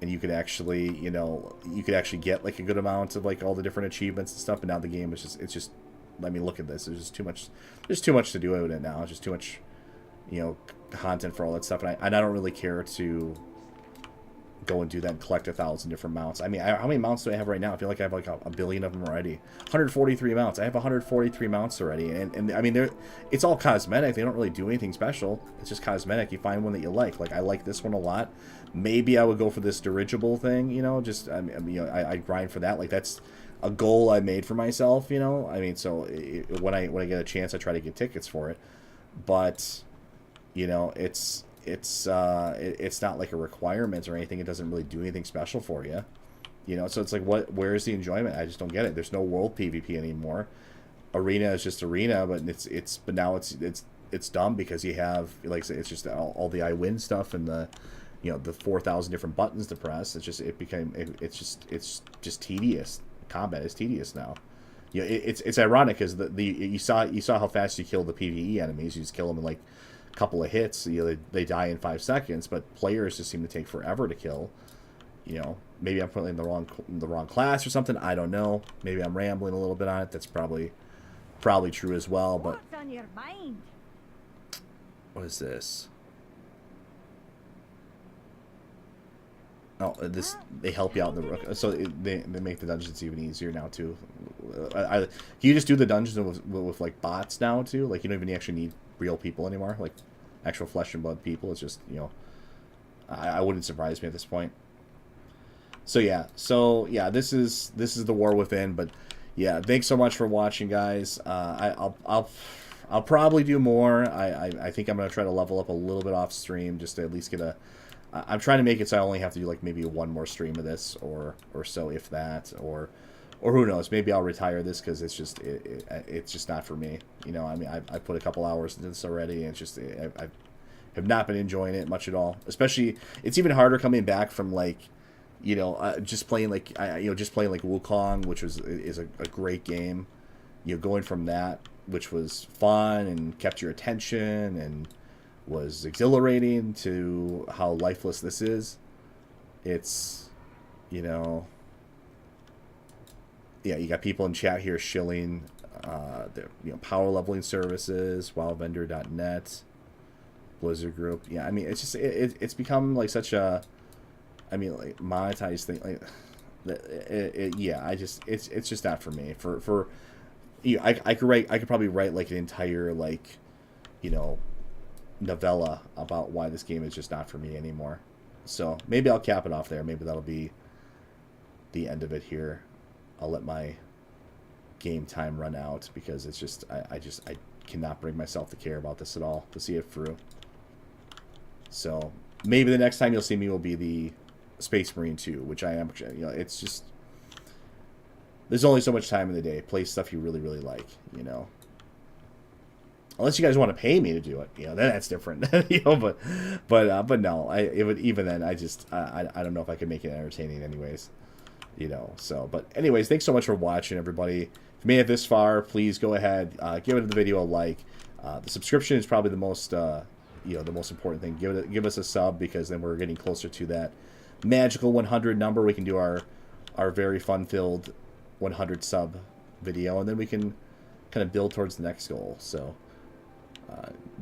And you could actually, you know, get like a good amount of like all the different achievements and stuff. But now the game is just, I mean, look at this. There's just too much. There's too much to do with it now. It's just too much, you know, content for all that stuff. And I don't really care to go and do that and collect 1,000 different mounts. I mean, how many mounts do I have right now? I feel like I have like a billion of them already. 143 mounts. I have 143 mounts already. And I mean, it's all cosmetic. They don't really do anything special. It's just cosmetic. You find one that you like. Like, I like this one a lot. Maybe I would go for this dirigible thing, you know, just, I mean, you know, I grind for that. Like, that's a goal I made for myself, you know. I mean, so when I get a chance, I try to get tickets for it. But, you know, it's not like a requirement or anything. It doesn't really do anything special for you, you know. So it's like, where's the enjoyment? I just don't get it. There's no world PvP anymore. Arena is just arena, but but now it's dumb, because you have, like I say, it's just all the I win stuff and the, you know, the 4,000 different buttons to press. It's just tedious. Combat is tedious now. You know, it's ironic, because you saw how fast you kill the PvE enemies. You just kill them in like couple of hits, you know, they die in 5 seconds, but players just seem to take forever to kill. You know, maybe I'm putting in the wrong class or something. I don't know. Maybe I'm rambling a little bit on it. That's probably true as well. But What's on your mind? what is this? Oh, they help you out in the so they make the dungeons even easier now too. Can you just do the dungeons with like bots now too? Like, you don't even actually need real people anymore, like actual flesh and blood people. It's just, you know, I wouldn't surprise me at this point. So yeah, this is the War Within. But yeah, thanks so much for watching, guys. I'll probably do more. I think I'm gonna try to level up a little bit off stream just to at least get a. I'm trying to make it so I only have to do like maybe one more stream of this or so, if that, or who knows, maybe I'll retire this because it's just not for me. You know, I mean, I put a couple hours into this already, and it's just I have not been enjoying it much at all. Especially, it's even harder coming back from like, you know, just playing like just playing like Wukong, which is a great game. You know, going from that, which was fun and kept your attention and was exhilarating, to how lifeless this is. It's, you know, yeah, you got people in chat here shilling their, you know, power leveling services, wildvendor.net, Blizzard Group. Yeah, I mean, it's just it's become like such a, I mean, like monetized thing. Like, yeah, it's just not for me. For you know, I could probably write like an entire, like, you know, novella about why this game is just not for me anymore. So maybe I'll cap it off there. Maybe that'll be the end of it here. I'll let my game time run out because it's just I cannot bring myself to care about this at all, to see it through. So maybe the next time you'll see me will be the Space Marine 2, which I am. You know, it's just, there's only so much time in the day. Play stuff you really, really like, you know. Unless you guys want to pay me to do it, you know, then that's different. You know, but no, even then, I don't know if I could make it entertaining, anyways. You know, so, but anyways, thanks so much for watching, everybody. If you made it this far, please go ahead, give it the video a like. The subscription is probably the most, you know, the most important thing. Give us a sub, because then we're getting closer to that magical 100 number. We can do our very fun-filled 100 sub video, and then we can kind of build towards the next goal. So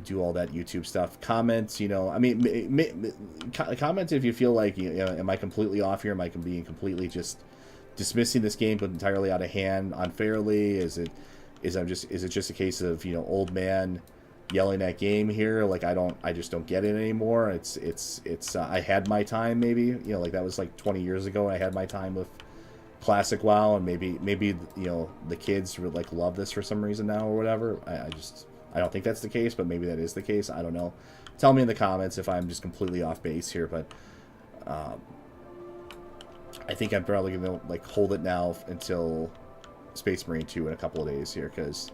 do all that YouTube stuff. Comment, you know, I mean, comment if you feel like, you know, am I completely off here? Am I being completely just dismissing this game entirely out of hand unfairly? Is it just a case of, you know, old man yelling at game here? Like, I just don't get it anymore. It's I had my time, maybe, you know, like that was like 20 years ago. I had my time with classic WoW, and maybe you know, the kids would like love this for some reason now or whatever. I don't think that's the case, but maybe that is the case. I don't know. Tell me in the comments if I'm just completely off base here, but I think I'm probably gonna like hold it now until Space Marine 2 in a couple of days here, because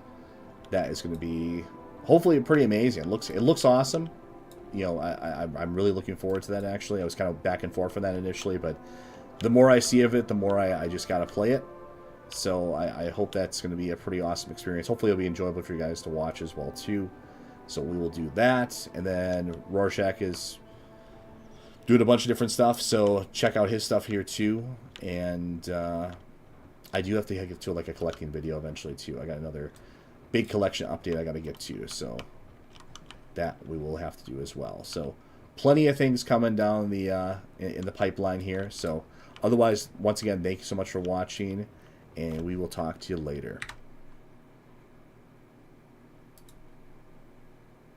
that is going to be hopefully pretty amazing. It looks awesome. You know, I'm really looking forward to that. Actually, I was kind of back and forth on that initially, but the more I see of it, the more I just gotta play it. So I hope that's going to be a pretty awesome experience. Hopefully it'll be enjoyable for you guys to watch as well too. So we will do that, and then Rorschach is doing a bunch of different stuff, so check out his stuff here too. And I do have to get to like a collecting video eventually too. I got another big collection update I got to get to, so that we will have to do as well. So plenty of things coming down the in the pipeline here. So otherwise, once again, thank you so much for watching, and we will talk to you later.